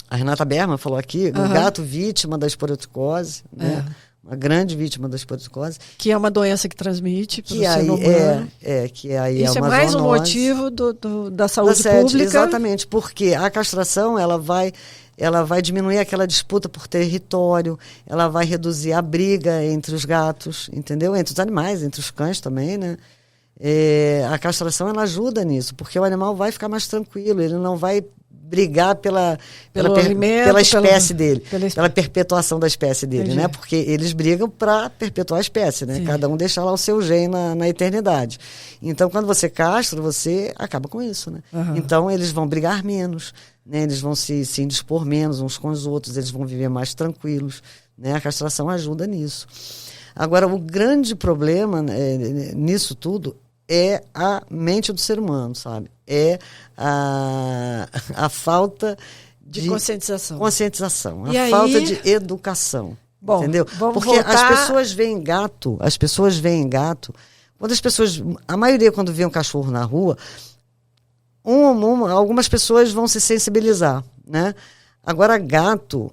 B: a Renata Berman falou aqui, o gato vítima da esporocicose, né? Uma grande vítima da esporocicose.
A: Que é uma doença que transmite para o ser humano.
B: Que aí
A: isso é mais um motivo da saúde pública.
B: Exatamente, porque a castração ela vai diminuir aquela disputa por território, ela vai reduzir a briga entre os gatos, entendeu? Entre os animais, entre os cães também, né? A castração ela ajuda nisso, porque o animal vai ficar mais tranquilo, ele não vai brigar pela espécie dele, pela perpetuação da espécie dele. Entendi. Né? Porque eles brigam para perpetuar a espécie, né? Cada um deixa lá o seu gene na eternidade. Então, quando você castra, você acaba com isso, né? Então, eles vão brigar menos, né? Eles vão se indispor menos uns com os outros, eles vão viver mais tranquilos, né? A castração ajuda nisso. Agora, o grande problema nisso tudo é a mente do ser humano, sabe? É a falta
A: de conscientização.
B: Falta de educação.
A: Bom,
B: entendeu? Porque as pessoas veem gato, quando a maioria quando vê um cachorro na rua, algumas pessoas vão se sensibilizar, né? Agora, gato,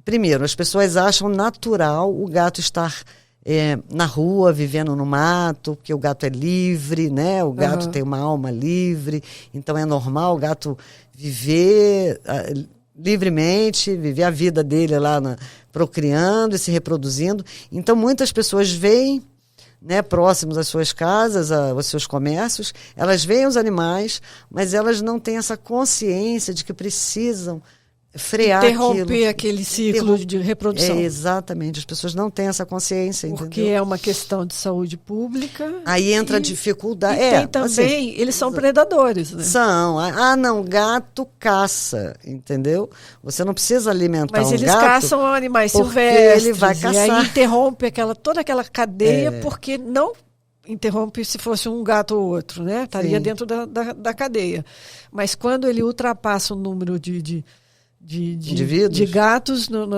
B: primeiro, as pessoas acham natural o gato estar na rua, vivendo no mato, porque o gato é livre, né? O gato tem uma alma livre, então é normal o gato viver livremente, viver a vida dele lá procriando e se reproduzindo. Então muitas pessoas veem, né, próximos às suas casas, aos seus comércios, elas veem os animais, mas elas não têm essa consciência de que precisam frear
A: interromper aquele ciclo de reprodução.
B: Exatamente, as pessoas não têm essa consciência,
A: porque
B: entendeu?
A: É uma questão de saúde pública.
B: Aí entra a dificuldade.
A: E tem também, assim, eles são predadores, né?
B: São. Não, gato caça, entendeu? Você não precisa alimentar um gato.
A: Mas eles caçam animais silvestres.
B: Ele vai caçar.
A: E aí interrompe toda aquela cadeia, porque não interrompe se fosse um gato ou outro, né? Estaria dentro da cadeia. Mas quando ele ultrapassa o número de gatos no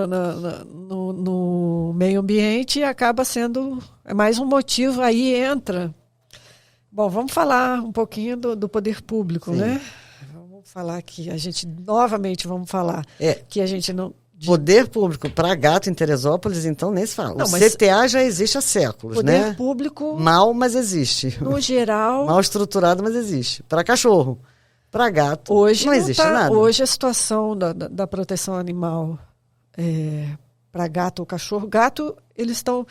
A: meio ambiente, acaba sendo mais um motivo, aí entra. Bom, vamos falar um pouquinho do poder público, né? Vamos falar que a gente, novamente vamos falar que a gente não...
B: Poder público para gato em Teresópolis, então nem se fala. O CTA já existe há séculos, né?
A: Poder público...
B: Mal, mas existe.
A: No geral...
B: Mal estruturado, mas existe. Para cachorro. Para gato,
A: hoje
B: não existe nada.
A: Hoje a situação da proteção animal para gato ou cachorro... Gato, eles estão...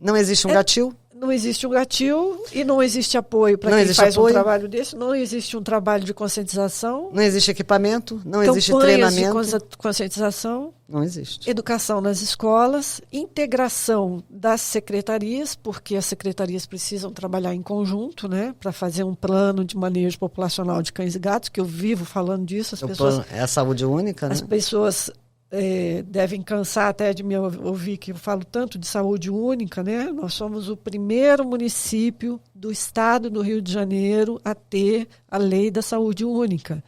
B: Não existe um gatil?
A: Não existe um gatil e não existe apoio para quem faz um trabalho desse. Não existe um trabalho de conscientização.
B: Não existe equipamento, não existe treinamento.
A: De conscientização.
B: Não existe.
A: Educação nas escolas, integração das secretarias, porque as secretarias precisam trabalhar em conjunto, né, para fazer um plano de manejo populacional de cães e gatos, que eu vivo falando disso.
B: É a saúde única, né?
A: As pessoas devem cansar até de me ouvir que eu falo tanto de saúde única, né? Nós somos o primeiro município do estado do Rio de Janeiro a ter a lei da saúde única.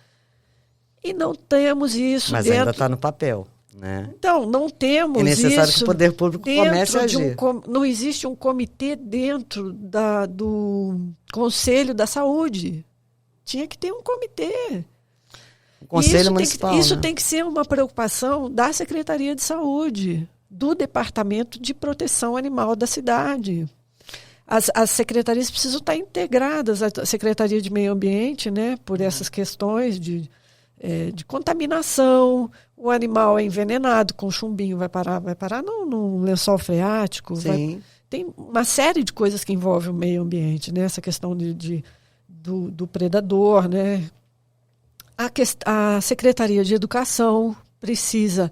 A: E não temos isso
B: Mas ainda está no papel, né?
A: Então, não temos isso.
B: É necessário que o poder público comece a agir.
A: Não existe um comitê dentro do Conselho da Saúde. Tinha que ter um comitê.
B: Conselho Municipal.
A: Isso tem que ser uma preocupação da Secretaria de Saúde. do Departamento de Proteção Animal da cidade. As secretarias precisam estar integradas, a Secretaria de Meio Ambiente, né, por essas questões de contaminação. O animal é envenenado com chumbinho, vai parar num lençol freático. Tem uma série de coisas que envolvem o meio ambiente, né? Essa questão do predador, né? A Secretaria de Educação precisa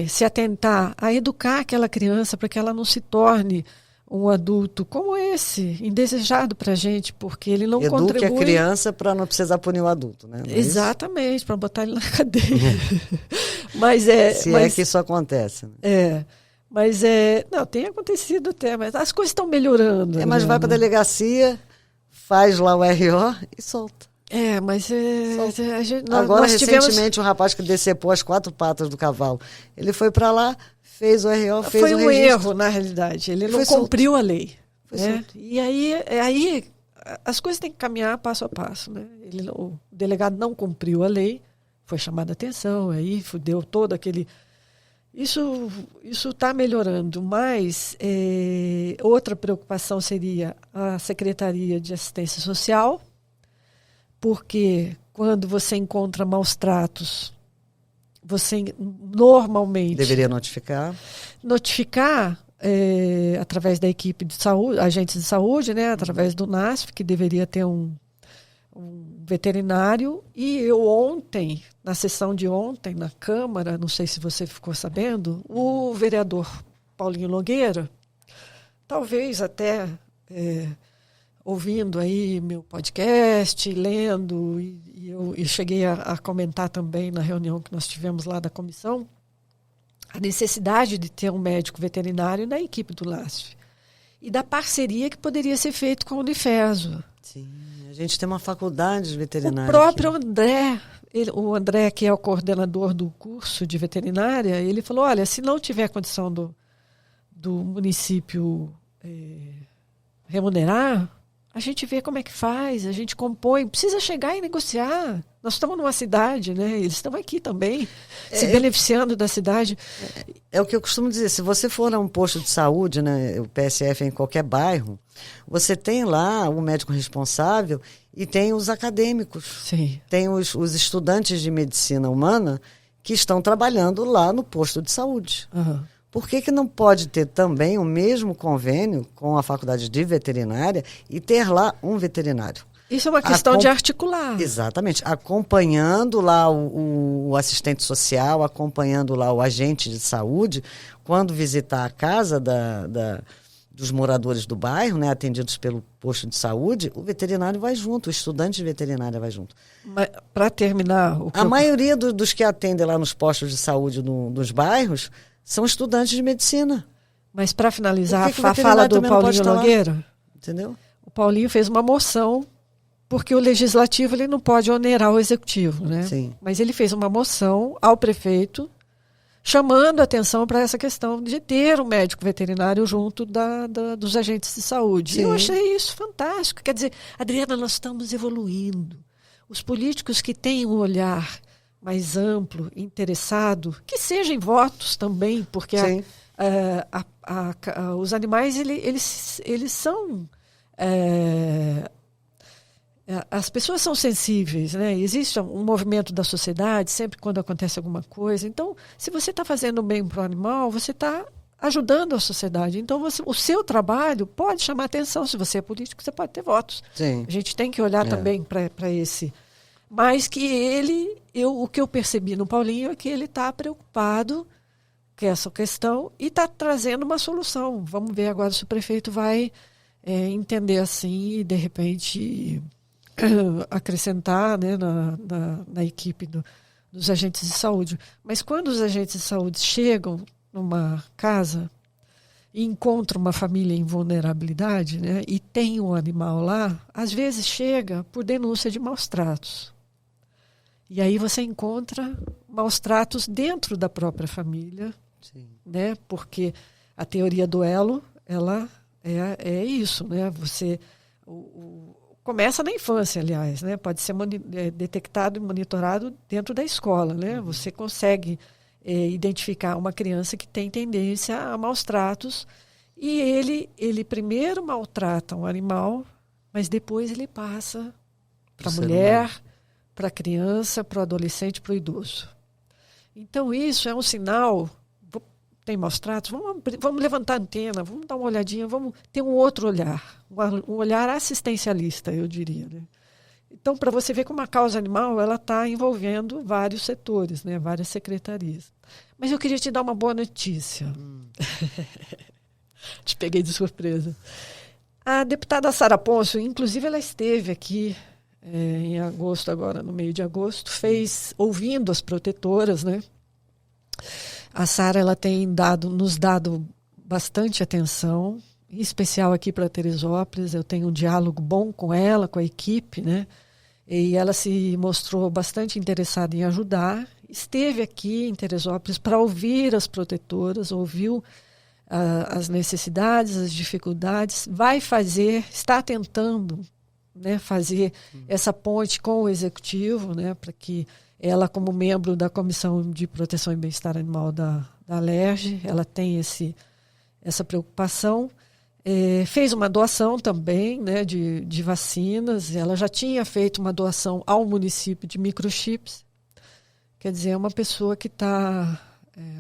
A: se atentar a educar aquela criança para que ela não se torne um adulto como esse, indesejado para a gente, porque ele não contribui...
B: Eduque a criança para não precisar punir o adulto, né?
A: Exatamente, para botar ele na cadeia.
B: Se é que isso acontece. Né?
A: Não, tem acontecido até, mas as coisas estão melhorando.
B: Mas vai para a delegacia, faz lá o RO e solta. Agora, recentemente, um rapaz que decepou as 4 patas do cavalo, ele foi para lá, fez o RO, fez o registro. Foi um erro,
A: na realidade. Ele não cumpriu a lei. Né? E aí as coisas têm que caminhar passo a passo. Né? O delegado não cumpriu a lei, foi chamada a atenção, aí deu todo aquele... Isso está melhorando, mas outra preocupação seria a Secretaria de Assistência Social, porque quando você encontra maus tratos, você normalmente...
B: Deveria notificar.
A: Através da equipe de saúde, agentes de saúde, né, através do NASF, que deveria ter um veterinário. E eu ontem, na sessão de ontem, na Câmara, não sei se você ficou sabendo, o vereador Paulinho Nogueira, talvez até ouvindo aí meu podcast, lendo, e eu cheguei a comentar também na reunião que nós tivemos lá da comissão, a necessidade de ter um médico veterinário na equipe do LASF e da parceria que poderia ser feita com a Unifeso.
B: Sim, a gente tem uma faculdade de veterinária.
A: O próprio André, o André, que é o coordenador do curso de veterinária, ele falou, olha, se não tiver condição do município remunerar, a gente vê como é que faz, a gente compõe, precisa chegar e negociar. Nós estamos numa cidade, né? Eles estão aqui também, se beneficiando da cidade.
B: É o que eu costumo dizer, se você for a um posto de saúde, né, o PSF em qualquer bairro, você tem lá o médico responsável e tem os acadêmicos.
A: Sim.
B: Tem os estudantes de medicina humana que estão trabalhando lá no posto de saúde.
A: Uhum.
B: Por que não pode ter também o mesmo convênio com a faculdade de veterinária e ter lá um veterinário?
A: Isso é uma questão de articular.
B: Exatamente. Acompanhando lá o assistente social, acompanhando lá o agente de saúde, quando visitar a casa dos moradores do bairro, né, atendidos pelo posto de saúde, o veterinário vai junto, o estudante de veterinária vai junto.
A: Para terminar...
B: A maioria dos que atendem lá nos postos de saúde nos bairros são estudantes de medicina.
A: Mas para finalizar a fala do Paulinho Nogueira,
B: entendeu?
A: O Paulinho fez uma moção, porque o legislativo ele não pode onerar o executivo, né?
B: Sim.
A: Mas ele fez uma moção ao prefeito, chamando a atenção para essa questão de ter um médico veterinário junto dos agentes de saúde.
B: Sim.
A: Eu achei isso fantástico. Quer dizer, Adriana, nós estamos evoluindo. Os políticos que têm um olhar mais amplo, interessado, que seja em votos também, porque os animais eles são... as pessoas são sensíveis, né? Existe um movimento da sociedade sempre quando acontece alguma coisa. Então, se você está fazendo bem para o animal, você está ajudando a sociedade. Então, o seu trabalho pode chamar atenção. Se você é político, você pode ter votos.
B: Sim.
A: A gente tem que olhar também para esse... Mas que o que eu percebi no Paulinho é que ele está preocupado com essa questão e está trazendo uma solução. Vamos ver agora se o prefeito vai entender assim e, de repente, acrescentar, né, na equipe dos agentes de saúde. Mas quando os agentes de saúde chegam numa casa e encontram uma família em vulnerabilidade, né, e tem um animal lá, às vezes chega por denúncia de maus tratos. E aí você encontra maus tratos dentro da própria família,
B: sim,
A: né? Porque a teoria do elo, ela é isso, né? Você começa na infância, aliás, né? Pode ser detectado e monitorado dentro da escola, né? Você consegue identificar uma criança que tem tendência a maus tratos, e ele primeiro maltrata um animal, mas depois ele passa para a mulher, para a criança, para o adolescente, para o idoso. Então isso é um sinal. Tem maus tratos, vamos levantar a antena, vamos dar uma olhadinha, vamos ter um outro olhar, um olhar assistencialista, eu diria, né? Então, para você ver como a causa animal ela está envolvendo vários setores, né? Várias secretarias. Mas eu queria te dar uma boa notícia. Te peguei de surpresa. A deputada Sara Pôncio, inclusive, ela esteve aqui em agosto, agora no meio de agosto, ouvindo as protetoras, né? A Sara ela tem nos dado bastante atenção, em especial aqui para Teresópolis. Eu tenho um diálogo bom com ela, com a equipe, né? E ela se mostrou bastante interessada em ajudar. Esteve aqui em Teresópolis para ouvir as protetoras, ouviu as necessidades, as dificuldades, está tentando, né, fazer essa ponte com o executivo, né, para que ela, como membro da Comissão de Proteção e Bem-Estar Animal da Alerj, ela tem essa preocupação. Fez uma doação também, né, de vacinas. Ela já tinha feito uma doação ao município de microchips. Quer dizer, é uma pessoa que está,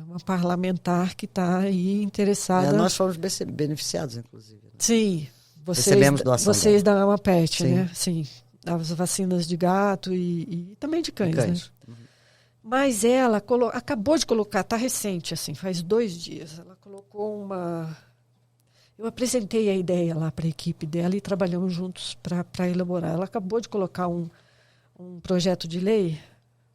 A: uma parlamentar que está aí interessada.
B: Nós fomos beneficiados, inclusive. Né?
A: Sim,
B: recebemos doação
A: vocês da AMAPET, né? Sim, as vacinas de gato e também de cães. Né? Uhum. Mas ela acabou de colocar, está recente, assim, faz 2 dias. Ela colocou Eu apresentei a ideia lá para a equipe dela e trabalhamos juntos para elaborar. Ela acabou de colocar um projeto de lei,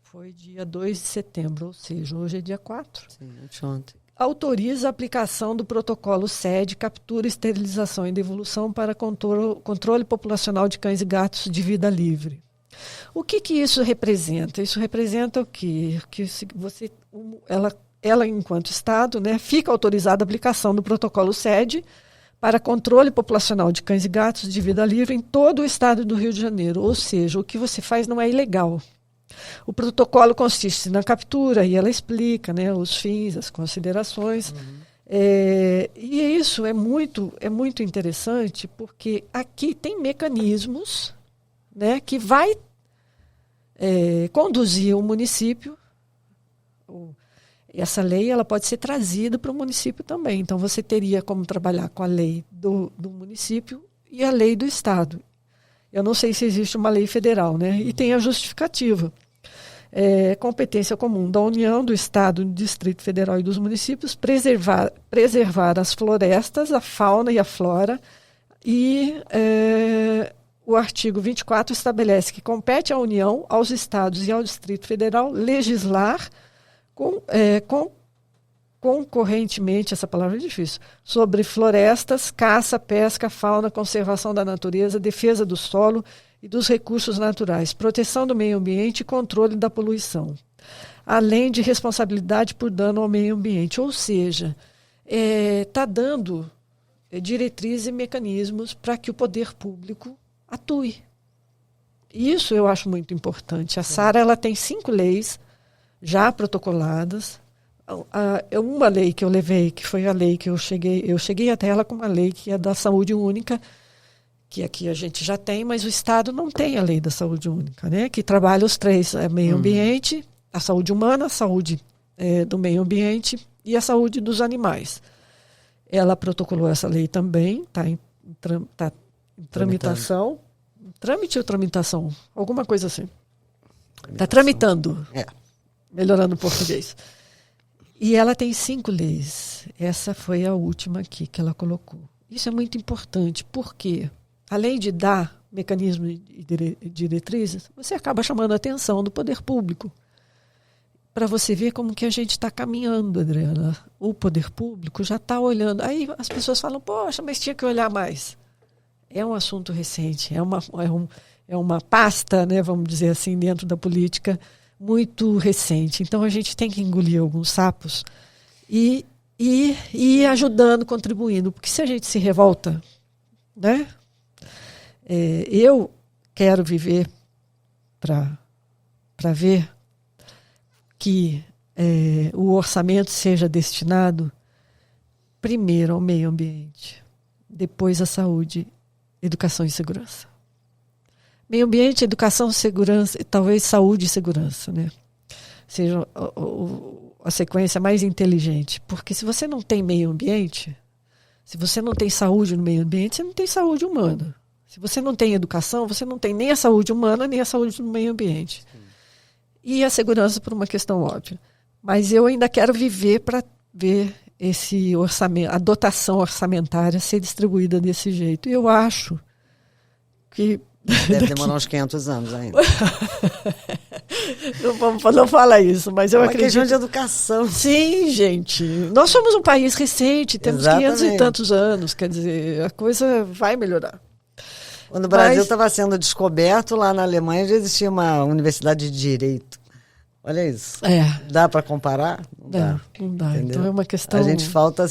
A: foi dia 2 de setembro, ou seja, hoje é dia 4.
B: Sim, ontem.
A: Autoriza a aplicação do protocolo SED, captura, esterilização e devolução para controle populacional de cães e gatos de vida livre. O que isso representa? Isso representa o quê? Que ela, enquanto Estado, né, fica autorizada a aplicação do protocolo SED para controle populacional de cães e gatos de vida livre em todo o estado do Rio de Janeiro. Ou seja, o que você faz não é ilegal. O protocolo consiste na captura, e ela explica, né, os fins, as considerações. Uhum. E isso é muito interessante, porque aqui tem mecanismos, né, que vai conduzir o município. Essa lei ela pode ser trazida para o município também. Então, você teria como trabalhar com a lei do município e a lei do Estado. Eu não sei se existe uma lei federal, né? E tem a justificativa. Competência comum da União, do Estado, do Distrito Federal e dos municípios, preservar as florestas, a fauna e a flora. E o artigo 24 estabelece que compete à União, aos Estados e ao Distrito Federal legislar concorrentemente, essa palavra é difícil, sobre florestas, caça, pesca, fauna, conservação da natureza, defesa do solo e dos recursos naturais, proteção do meio ambiente e controle da poluição, além de responsabilidade por dano ao meio ambiente. Ou seja, está dando diretrizes e mecanismos para que o poder público atue. Isso eu acho muito importante. A Sara ela tem 5 leis já protocoladas. Uma lei que eu levei, que foi a lei que eu cheguei até ela com uma lei que é da saúde única, que aqui a gente já tem, mas o Estado não tem a lei da saúde única, né? Que trabalha os 3, meio ambiente, a saúde humana, a saúde do meio ambiente e a saúde dos animais. Ela protocolou essa lei também, está em tramitação. Trâmite ou tramitação? Alguma coisa assim. Está tramitando. Melhorando o português. E ela tem 5 leis. Essa foi a última aqui que ela colocou. Isso é muito importante, porque além de dar mecanismos e diretrizes, você acaba chamando a atenção do poder público. Para você ver como que a gente está caminhando, Adriana. O poder público já está olhando. Aí as pessoas falam, poxa, mas tinha que olhar mais. É um assunto recente, é uma pasta, né, vamos dizer assim, dentro da política, muito recente. Então a gente tem que engolir alguns sapos e ir ajudando, contribuindo. Porque se a gente se revolta, né? Eu quero viver para ver que o orçamento seja destinado primeiro ao meio ambiente, depois à saúde, educação e segurança. Meio ambiente, educação, segurança, e talvez saúde e segurança, né? Seja a sequência mais inteligente. Porque se você não tem meio ambiente, se você não tem saúde no meio ambiente, você não tem saúde humana. Se você não tem educação, você não tem nem a saúde humana, nem a saúde no meio ambiente. Sim. E a segurança por uma questão óbvia. Mas eu ainda quero viver para ver esse orçamento, a dotação orçamentária ser distribuída desse jeito. E eu acho que...
B: Deve demorar uns 500 anos ainda.
A: Não fala isso, mas eu acredito...
B: É uma questão de educação.
A: Sim, gente. Nós somos um país recente, temos Exatamente. 500 e tantos anos, quer dizer, a coisa vai melhorar.
B: Quando o Brasil estava sendo descoberto, lá na Alemanha já existia uma universidade de direito. Olha isso. Dá para comparar?
A: Não dá. Entendeu? Então é uma questão...
B: A gente falta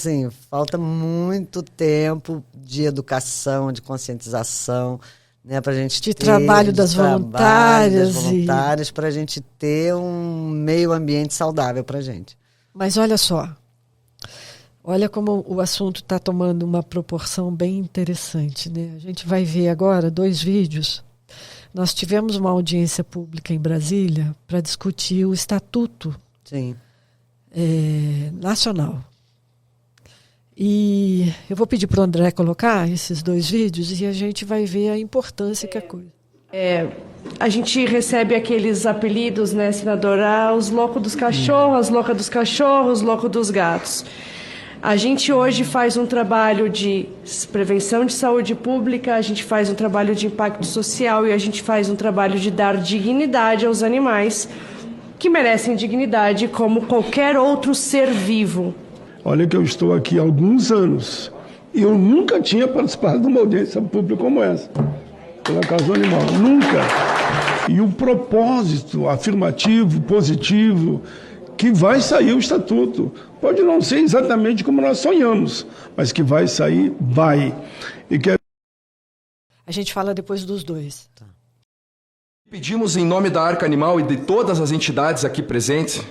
B: muito tempo de educação, de conscientização, né, pra gente
A: de ter, trabalho das voluntárias
B: para a gente ter um meio ambiente saudável para gente.
A: Mas olha só, olha como o assunto está tomando uma proporção bem interessante, né? A gente vai ver agora 2 vídeos. Nós tivemos uma audiência pública em Brasília para discutir o Estatuto Nacional. E eu vou pedir para o André colocar esses 2 vídeos e a gente vai ver a importância que a coisa.
C: A gente recebe aqueles apelidos, né, senadora? Os loucos dos cachorros, as loucas dos cachorros, os loucos dos gatos. A gente hoje faz um trabalho de prevenção de saúde pública, a gente faz um trabalho de impacto social e a gente faz um trabalho de dar dignidade aos animais que merecem dignidade como qualquer outro ser vivo.
D: Olha que eu estou aqui há alguns anos e eu nunca tinha participado de uma audiência pública como essa, pela causa do animal, nunca. E o propósito afirmativo, positivo, que vai sair o Estatuto. Pode não ser exatamente como nós sonhamos, mas que vai sair, vai. E que...
A: A gente fala depois dos 2. Tá.
E: Pedimos em nome da Arca Animal e de todas as entidades aqui presentes,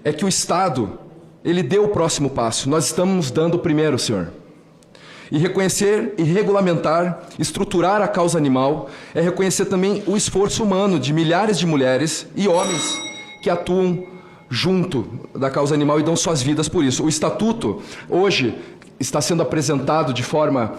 E: é que o Estado... ele deu o próximo passo, nós estamos dando o primeiro, senhor. E reconhecer e regulamentar, estruturar a causa animal, é reconhecer também o esforço humano de milhares de mulheres e homens que atuam junto da causa animal e dão suas vidas por isso. O Estatuto, hoje, está sendo apresentado de forma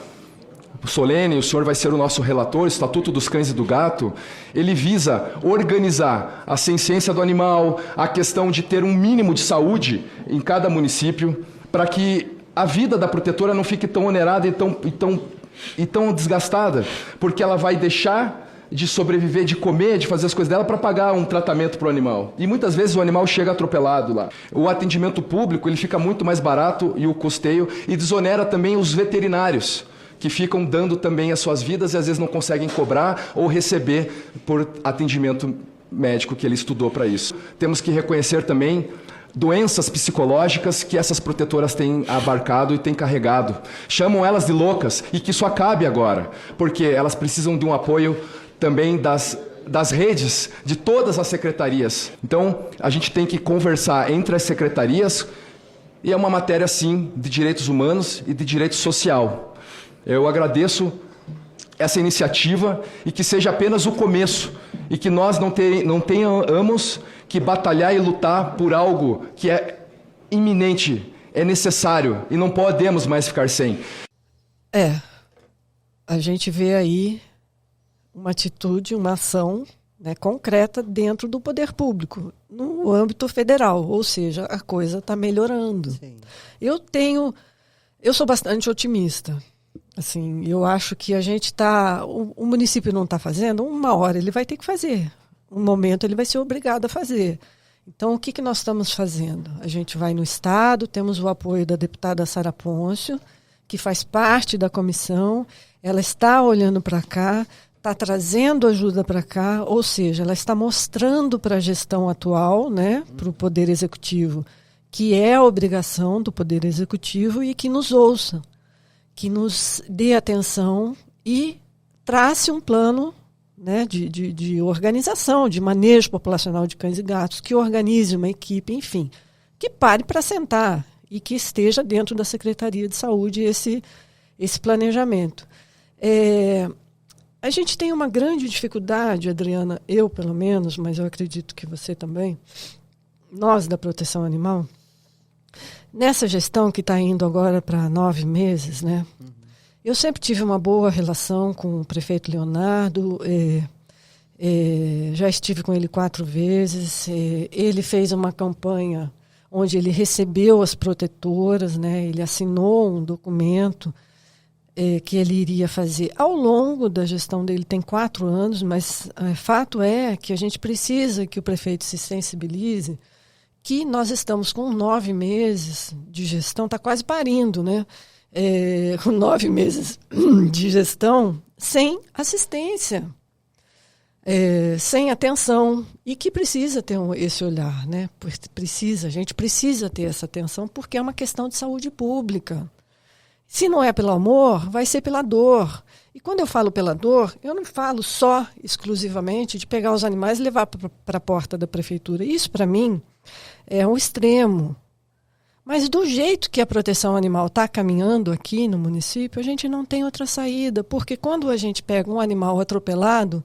E: solene, o senhor vai ser o nosso relator, Estatuto dos Cães e do Gato. Ele visa organizar a ciência do animal, a questão de ter um mínimo de saúde em cada município, para que a vida da protetora não fique tão onerada e tão desgastada, porque ela vai deixar de sobreviver, de comer, de fazer as coisas dela para pagar um tratamento para o animal. E muitas vezes o animal chega atropelado lá. O atendimento público ele fica muito mais barato e o custeio, e desonera também os veterinários, que ficam dando também as suas vidas e às vezes não conseguem cobrar ou receber por atendimento médico que ele estudou para isso. Temos que reconhecer também doenças psicológicas que essas protetoras têm abarcado e têm carregado. Chamam elas de loucas, e que isso acabe agora, porque elas precisam de um apoio também das redes, de todas as secretarias. Então, a gente tem que conversar entre as secretarias, e é uma matéria, sim, de direitos humanos e de direito social. Eu agradeço essa iniciativa e que seja apenas o começo, e que nós não tenhamos que batalhar e lutar por algo que é iminente, é necessário e não podemos mais ficar sem.
A: A gente vê aí uma atitude, uma ação, né, concreta dentro do poder público, no âmbito federal, ou seja, a coisa está melhorando. Sim. Eu sou bastante otimista. Assim, eu acho que a gente o município não está fazendo, uma hora ele vai ter que fazer, um momento ele vai ser obrigado a fazer. Então, o que nós estamos fazendo? A gente vai no Estado, temos o apoio da deputada Sara Pôncio, que faz parte da comissão, ela está olhando para cá, está trazendo ajuda para cá, ou seja, ela está mostrando para a gestão atual, né, para o Poder Executivo, que é a obrigação do Poder Executivo e que nos ouça, que nos dê atenção e trace um plano, né, de organização, de manejo populacional de cães e gatos, que organize uma equipe, enfim, que pare para sentar e que esteja dentro da Secretaria de Saúde esse planejamento. A gente tem uma grande dificuldade, Adriana, eu pelo menos, mas eu acredito que você também, nós da proteção animal, nessa gestão que está indo agora para 9 meses, né? Eu sempre tive uma boa relação com o prefeito Leonardo, já estive com ele 4 vezes, ele fez uma campanha onde ele recebeu as protetoras, né? Ele assinou um documento que ele iria fazer ao longo da gestão dele, tem 4 anos, mas fato é que a gente precisa que o prefeito se sensibilize, que nós estamos com 9 meses de gestão, está quase parindo, né? Com 9 meses de gestão sem assistência, sem atenção, e que precisa ter esse olhar, né? A gente precisa ter essa atenção porque é uma questão de saúde pública. Se não é pelo amor, vai ser pela dor. E quando eu falo pela dor, eu não falo só, exclusivamente, de pegar os animais e levar para a porta da prefeitura. Isso, para mim, é um extremo. Mas do jeito que a proteção animal está caminhando aqui no município, a gente não tem outra saída. Porque quando a gente pega um animal atropelado,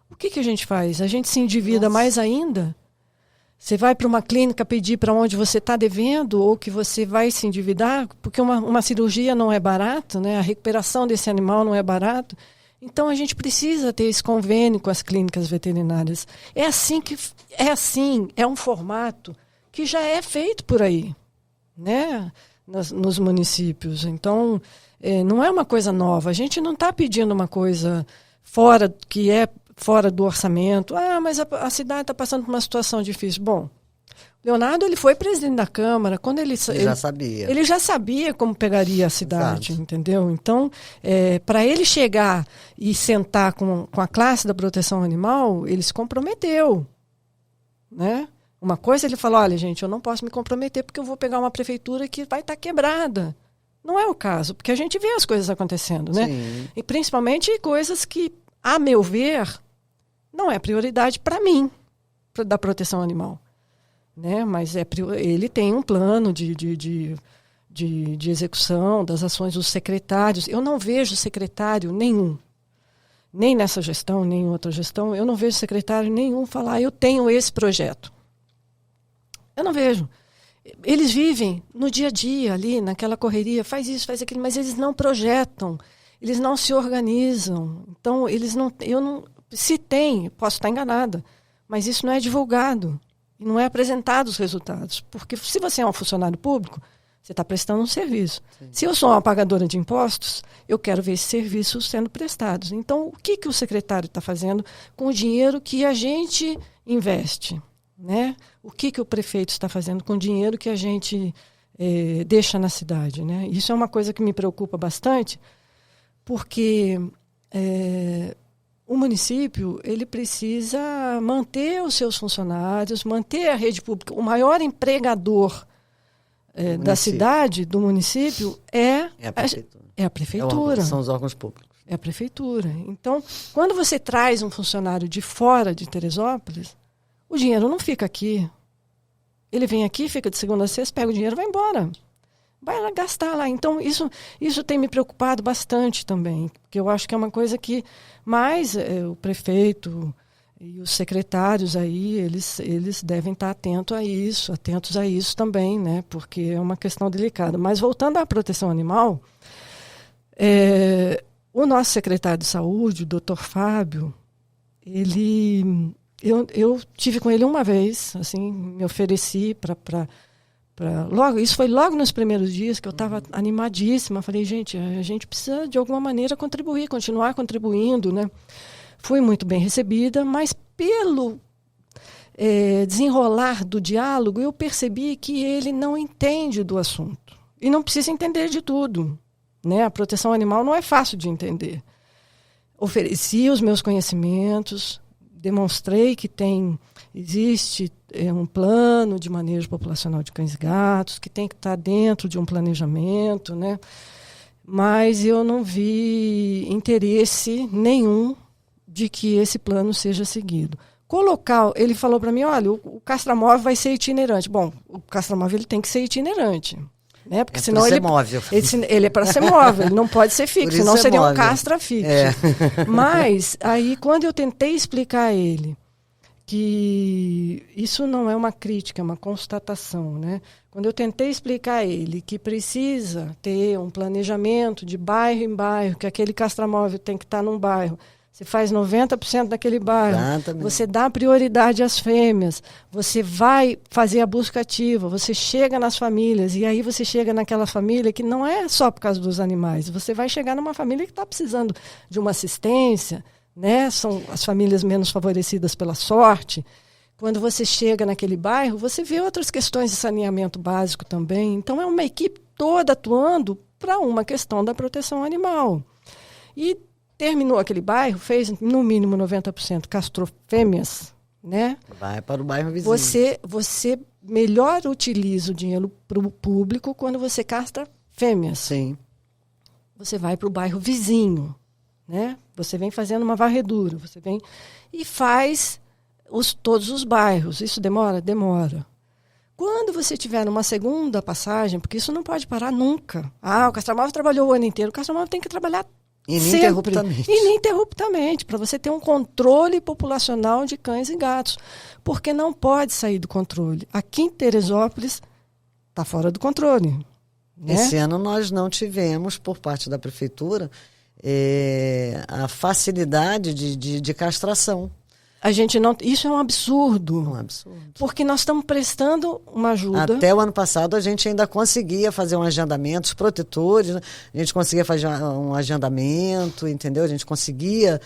A: o que a gente faz? A gente se endivida mais ainda? Você vai para uma clínica pedir para onde você está devendo ou que você vai se endividar, porque uma cirurgia não é barato, né? A recuperação desse animal não é barato. Então a gente precisa ter esse convênio com as clínicas veterinárias. É um formato que já é feito por aí, né? Nos municípios. Então não é uma coisa nova. A gente não está pedindo uma coisa fora do orçamento. Mas a cidade está passando por uma situação difícil. Bom, Leonardo, ele foi presidente da Câmara. Quando ele já sabia. Ele já sabia como pegaria a cidade, exato, entendeu? Então, para ele chegar e sentar com a classe da proteção animal, ele se comprometeu, né? Uma coisa ele falou, olha, gente, eu não posso me comprometer porque eu vou pegar uma prefeitura que vai estar quebrada. Não é o caso, porque a gente vê as coisas acontecendo, né? Sim. E principalmente coisas que, a meu ver, não é prioridade para mim, da proteção animal, né? Mas ele tem um plano de execução das ações dos secretários. Eu não vejo secretário nenhum, nem nessa gestão, nem em outra gestão, eu não vejo secretário nenhum falar, eu tenho esse projeto. Eu não vejo. Eles vivem no dia a dia ali, naquela correria, faz isso, faz aquilo, mas eles não projetam, eles não se organizam. Então, se tem, posso estar enganada, mas isso não é divulgado e não é apresentado os resultados. Porque se você é um funcionário público, você está prestando um serviço. Sim. Se eu sou uma pagadora de impostos, eu quero ver esses serviços sendo prestados. Então, o que o secretário está fazendo com o dinheiro que a gente investe, né? O que o prefeito está fazendo com o dinheiro que a gente deixa na cidade, né? Isso é uma coisa que me preocupa bastante, porque o município ele precisa manter os seus funcionários, manter a rede pública. O maior empregador da cidade, do município, é a prefeitura.
B: São os órgãos públicos.
A: É a prefeitura. Então, quando você traz um funcionário de fora de Teresópolis, o dinheiro não fica aqui. Ele vem aqui, fica de segunda a sexta, pega o dinheiro e vai embora. Vai lá gastar lá. Então, isso tem me preocupado bastante também, porque eu acho que é uma coisa que mais o prefeito e os secretários aí, eles devem estar atentos a isso também, né? Porque é uma questão delicada. Mas voltando à proteção animal, o nosso secretário de saúde, o Dr. Fábio, eu tive com ele uma vez, assim, me ofereci isso foi logo nos primeiros dias que eu estava animadíssima. Falei, gente, a gente precisa de alguma maneira contribuir, continuar contribuindo, né? Fui muito bem recebida, mas pelo desenrolar do diálogo, eu percebi que ele não entende do assunto. E não precisa entender de tudo, né? A proteção animal não é fácil de entender. Ofereci os meus conhecimentos, demonstrei que existe um plano de manejo populacional de cães e gatos, que tem que estar dentro de um planejamento, né? Mas eu não vi interesse nenhum de que esse plano seja seguido. Colocar, ele falou para mim, olha, o castramóvel vai ser itinerante. Bom, o castramóvel ele tem que ser itinerante, né? Porque senão ele é para ser móvel, ele não pode ser fixo, senão seria um castra fixo. Mas aí quando eu tentei explicar a ele que isso não é uma crítica, é uma constatação, né? Quando eu tentei explicar a ele que precisa ter um planejamento de bairro em bairro, que aquele castramóvel tem que estar num bairro, você faz 90% daquele bairro, exatamente, você dá prioridade às fêmeas, você vai fazer a busca ativa, você chega nas famílias, e aí você chega naquela família que não é só por causa dos animais, você vai chegar numa família que está precisando de uma assistência, né? São as famílias menos favorecidas pela sorte. Quando você chega naquele bairro, você vê outras questões de saneamento básico também. Então, é uma equipe toda atuando para uma questão da proteção animal. E terminou aquele bairro, fez no mínimo 90% castrou fêmeas, né?
B: Vai para o bairro vizinho.
A: Você melhor utiliza o dinheiro para o público quando você castra fêmeas.
B: Sim.
A: Você vai para o bairro vizinho, né? Você vem fazendo uma varredura, você vem e faz todos os bairros. Isso demora? Demora. Quando você tiver uma segunda passagem, porque isso não pode parar nunca. O castramóvel trabalhou o ano inteiro, o castramóvel tem que trabalhar
B: ininterruptamente.
A: Ininterruptamente, para você ter um controle populacional de cães e gatos. Porque não pode sair do controle. Aqui em Teresópolis está fora do controle. Né?
B: Esse ano nós não tivemos, por parte da prefeitura, a facilidade de castração.
A: A gente não. Isso é um absurdo.
B: Um absurdo.
A: Porque nós estamos prestando uma ajuda.
B: Até o ano passado a gente ainda conseguia fazer um agendamento, os protetores, né? A gente conseguia fazer um agendamento, entendeu? A gente conseguia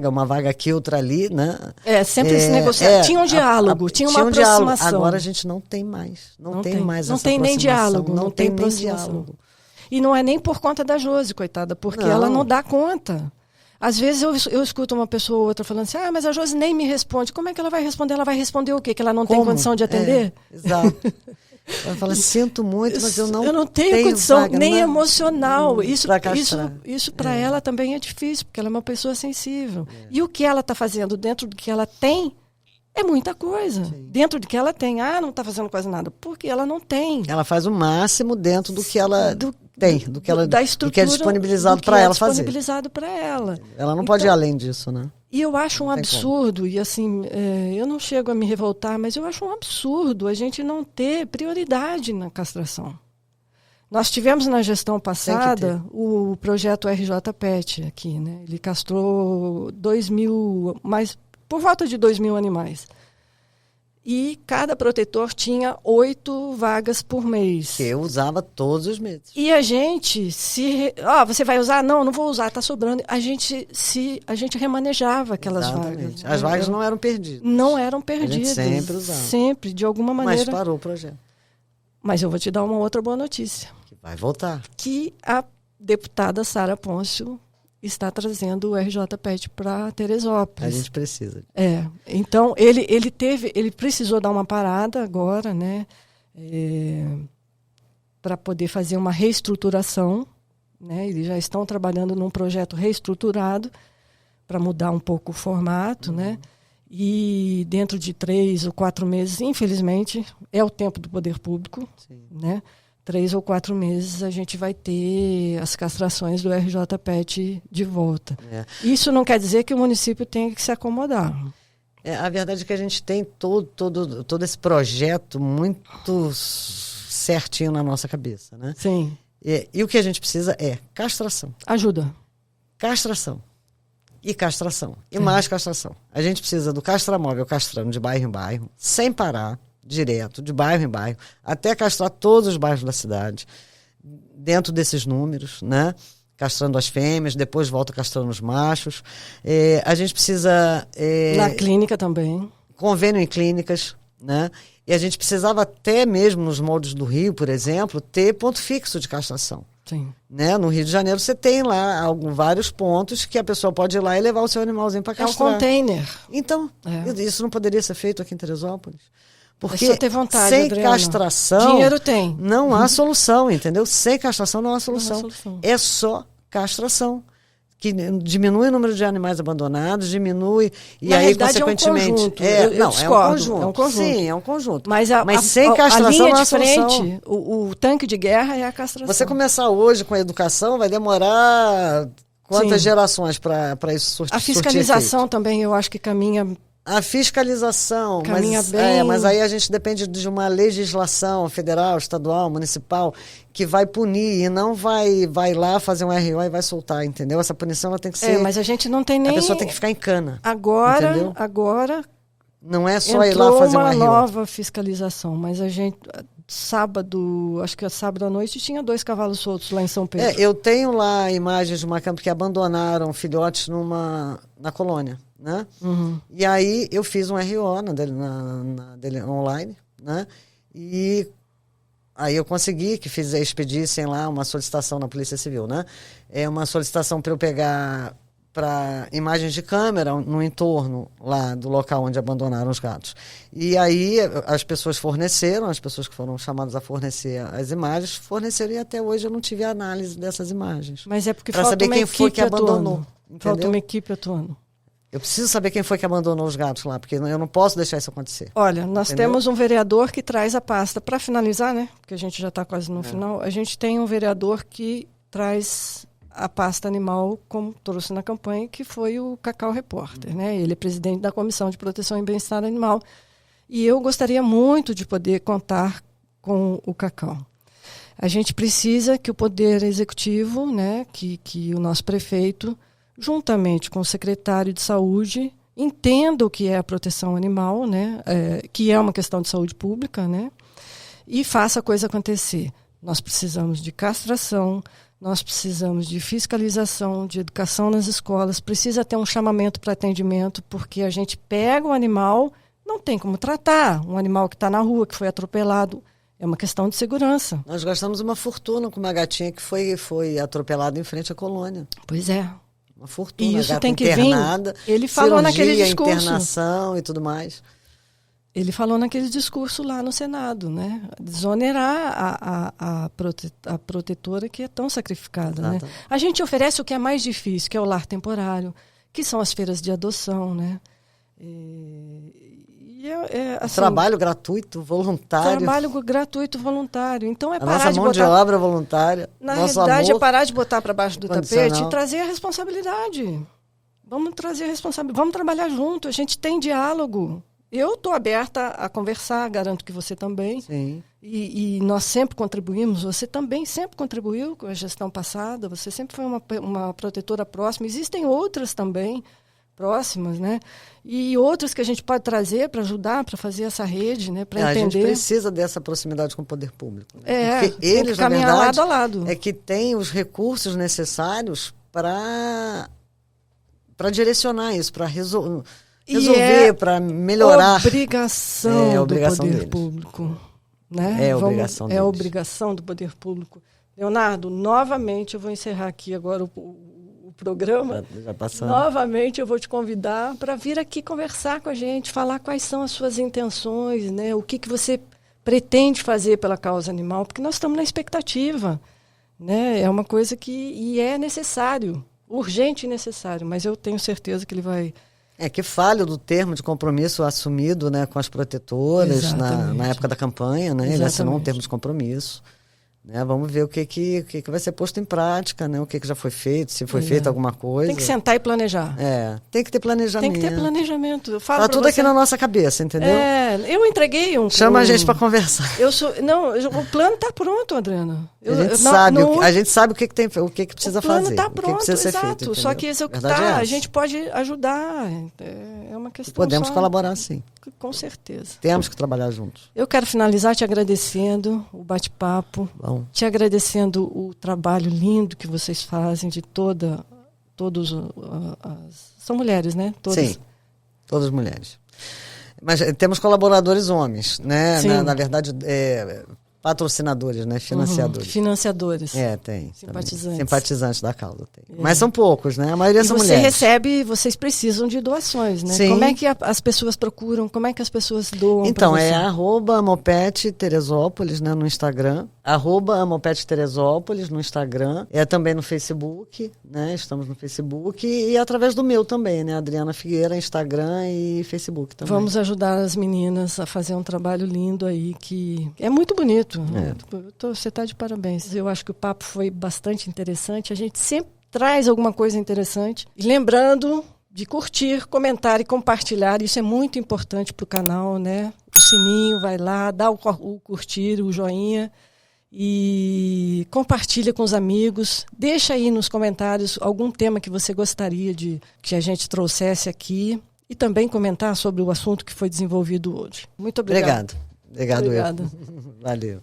B: uma vaga aqui, outra ali, né?
A: Sempre esse negociar. Tinha um diálogo, tinha uma aproximação.
B: Diálogo. Agora a gente não tem mais. Não tem mais
A: não
B: essa
A: tem nem diálogo,
B: não tem nem
A: diálogo. E não é nem por conta da Josi, coitada, porque ela não dá conta. Às vezes eu escuto uma pessoa ou outra falando assim, mas a Josi nem me responde. Como é que ela vai responder? Ela vai responder o quê? Que ela não tem condição de atender?
B: Exato. Ela fala, sinto muito, mas eu não
A: tenho condição nem emocional. Isso para ela também é difícil, porque ela é uma pessoa sensível. E o que ela está fazendo dentro do que ela tem é muita coisa. Sim. Dentro do que ela tem. Não está fazendo quase nada, porque ela não tem.
B: Ela faz o máximo dentro do que ela tem, do que é disponibilizado para ela fazer.
A: Disponibilizado para ela.
B: Ela não pode ir além disso, né?
A: E eu acho um absurdo, e assim, eu não chego a me revoltar, mas eu acho um absurdo a gente não ter prioridade na castração. Nós tivemos na gestão passada o projeto RJ Pet aqui, né? Ele castrou 2.000, mais por volta de 2.000 animais. E cada protetor tinha 8 vagas por mês.
B: Que eu usava todos os meses.
A: E a gente você vai usar? Não vou usar, está sobrando. A gente remanejava aquelas vagas.
B: As vagas não eram perdidas.
A: Não eram perdidas.
B: A gente sempre usava.
A: Sempre, de alguma maneira.
B: Mas parou o projeto.
A: Mas eu vou te dar uma outra boa notícia.
B: Que vai voltar. Que
A: a deputada Sara Pôncio está trazendo o RJ Pet para Teresópolis.
B: A gente precisa.
A: Então, ele precisou dar uma parada agora, né, para poder fazer uma reestruturação. Né, eles já estão trabalhando num projeto reestruturado para mudar um pouco o formato, né? E dentro de 3 ou 4 meses, infelizmente, é o tempo do poder público, né? 3 ou 4 meses a gente vai ter as castrações do RJ Pet de volta. Isso não quer dizer que o município tenha que se acomodar.
B: A verdade é que a gente tem todo esse projeto muito certinho na nossa cabeça, né?
A: Sim.
B: E o que a gente precisa é castração.
A: Ajuda.
B: Castração. E castração. E mais castração. A gente precisa do castramóvel castrando de bairro em bairro, sem parar. Direto, de bairro em bairro, até castrar todos os bairros da cidade, dentro desses números, né? Castrando as fêmeas, depois volta castrando os machos. A gente precisa...
A: Na clínica também.
B: Convênio em clínicas, né? E a gente precisava até mesmo nos moldes do Rio, por exemplo, ter ponto fixo de castração.
A: Sim.
B: Né? No Rio de Janeiro você tem lá vários pontos que a pessoa pode ir lá e levar o seu animalzinho para castrar.
A: É um container.
B: Então, isso não poderia ser feito aqui em Teresópolis? Porque
A: só ter vontade,
B: sem
A: Adriana.
B: castração,
A: dinheiro tem.
B: Não há solução, entendeu? Sem castração não há solução. É só castração. que diminui o número de animais abandonados, diminui, e
A: Na
B: aí,
A: realidade,
B: consequentemente...
A: eu discordo,
B: é um conjunto. Sim, é um conjunto.
A: Mas
B: sem castração
A: a linha
B: não é
A: de frente,
B: solução.
A: o tanque de guerra é a castração.
B: Você começar hoje com a educação vai demorar quantas
A: Sim.
B: gerações para isso surtir
A: A fiscalização
B: efeito?
A: também eu acho que caminha...
B: A fiscalização,
A: Caminha bem.
B: mas aí a gente depende de uma legislação federal, estadual, municipal, que vai punir e não vai lá fazer um RO e vai soltar, entendeu? Essa punição ela tem que ser...
A: mas a gente não tem nem...
B: A pessoa tem que ficar em cana.
A: Agora
B: não é só ir lá
A: entrou
B: fazer um
A: uma
B: RO.
A: nova fiscalização, mas a gente... Sábado, acho que é sábado à noite, tinha 2 cavalos soltos lá em São Pedro.
B: Eu tenho lá imagens de uma campo que abandonaram filhotes na colônia, né?
A: Uhum.
B: E aí eu fiz um RO na dele online, né? E aí eu consegui que expedissem lá uma solicitação na Polícia Civil, né? É uma solicitação para eu pegar para imagens de câmera no entorno lá do local onde abandonaram os gatos. E aí as pessoas que foram chamadas a fornecer as imagens, forneceram, e até hoje eu não tive a análise dessas imagens.
A: Mas é porque
B: pra
A: falta
B: saber
A: uma
B: quem foi
A: equipe
B: que abandonou.
A: atuando.
B: Entendeu?
A: Falta uma equipe atuando.
B: Eu preciso saber quem foi que abandonou os gatos lá, porque eu não posso deixar isso acontecer.
A: Olha, nós
B: Entendeu?
A: temos um vereador que traz a pasta. Para finalizar, né? Porque a gente já está quase no final. A gente tem um vereador que traz a pasta animal, como trouxe na campanha, que foi o Cacau Repórter, né? Ele é presidente da Comissão de Proteção e Bem-Estar Animal. E eu gostaria muito de poder contar com o Cacau. A gente precisa que o Poder Executivo, né, que o nosso prefeito, juntamente com o secretário de Saúde, entenda o que é a proteção animal, né, que é uma questão de saúde pública, né, e faça a coisa acontecer. Nós precisamos de castração, nós precisamos de fiscalização, de educação nas escolas, precisa ter um chamamento para atendimento, porque a gente pega o animal, não tem como tratar, um animal que está na rua, que foi atropelado, é uma questão de segurança.
B: Nós gastamos uma fortuna com uma gatinha que foi atropelada em frente à colônia.
A: Pois é.
B: Uma fortuna,
A: E isso
B: gata
A: tem que
B: internada,
A: vir. Ele falou naquele
B: cirurgia,
A: discurso.
B: internação e tudo mais.
A: Ele falou naquele discurso lá no Senado, né? Desonerar a protetora que é tão sacrificada. Né? A gente oferece o que é mais difícil, que é o lar temporário, que são as feiras de adoção, né? Assim,
B: trabalho gratuito, voluntário.
A: Trabalho gratuito, voluntário. Então é
B: a
A: parar
B: nossa
A: de
B: mão
A: botar...
B: de obra voluntária.
A: Na
B: nosso
A: realidade,
B: amor
A: é parar de botar para baixo do tapete e trazer a responsabilidade. Vamos trazer a responsabilidade. Vamos trabalhar junto. A gente tem diálogo. Eu estou aberta a conversar, garanto que você também.
B: Sim.
A: E nós sempre contribuímos, você também sempre contribuiu com a gestão passada, você sempre foi uma protetora próxima. Existem outras também próximas, né? E outras que a gente pode trazer para ajudar, para fazer essa rede, né? Para entender.
B: A gente precisa dessa proximidade com o poder público.
A: Né?
B: Porque eles, na verdade,
A: lado a lado.
B: É que têm os recursos necessários para direcionar isso, para resolver, para melhorar.
A: Obrigação do poder
B: deles.
A: Público. Né?
B: É obrigação deles.
A: É obrigação do poder público. Leonardo, novamente eu vou encerrar aqui agora o programa.
B: Já passando.
A: Novamente eu vou te convidar para vir aqui conversar com a gente, falar quais são as suas intenções, né? O que você pretende fazer pela causa animal, porque nós estamos na expectativa. Né? É uma coisa que é necessário, urgente e necessário, mas eu tenho certeza que ele vai...
B: que falho do termo de compromisso assumido, né, com as protetoras na época da campanha, né? Ele assinou um termo de compromisso. Né? Vamos ver o que vai ser posto em prática, né? O que já foi feito, se foi feito alguma coisa.
A: Tem que sentar e planejar.
B: Tem que ter planejamento.
A: Tem que ter planejamento.
B: Tá tudo aqui na nossa cabeça, entendeu?
A: Eu entreguei
B: Chama a gente para conversar.
A: O plano está pronto, Adriana.
B: A gente sabe o que precisa fazer.
A: O plano está pronto,
B: o que precisa ser
A: exato.
B: Feito,
A: só que executar, a gente pode ajudar. É uma questão.
B: Podemos colaborar, sim.
A: Com certeza.
B: Temos que trabalhar juntos.
A: Eu quero finalizar te agradecendo o bate-papo, te agradecendo o trabalho lindo que vocês fazem de todos são mulheres, né? Todas.
B: Sim, todas mulheres. Mas temos colaboradores homens, né? Na verdade, Patrocinadores, né? Financiadores.
A: Financiadores.
B: Tem.
A: Simpatizantes.
B: Simpatizantes da causa tem. Mas são poucos, né? A maioria são mulheres.
A: Vocês precisam de doações, né?
B: Sim.
A: Como é que as pessoas procuram? Como é que as pessoas doam?
B: Então, @Amopet Teresópolis, né, no Instagram. @Amopet Teresópolis no Instagram. Também no Facebook, né? Estamos no Facebook. E através do meu também, né? Adriana Figueira, Instagram e Facebook também.
A: Vamos ajudar as meninas a fazer um trabalho lindo aí, que é muito bonito. Você está de parabéns. Eu acho que o papo foi bastante interessante. A gente sempre traz alguma coisa interessante. E lembrando de curtir, comentar e compartilhar. Isso é muito importante para o canal, né? O sininho, vai lá, dá o curtir, o joinha. E compartilha com os amigos. Deixa aí nos comentários algum tema que você gostaria de que a gente trouxesse aqui. E também comentar sobre o assunto que foi desenvolvido hoje. Muito obrigada.
B: Obrigado.
A: Obrigada.
B: Valeu.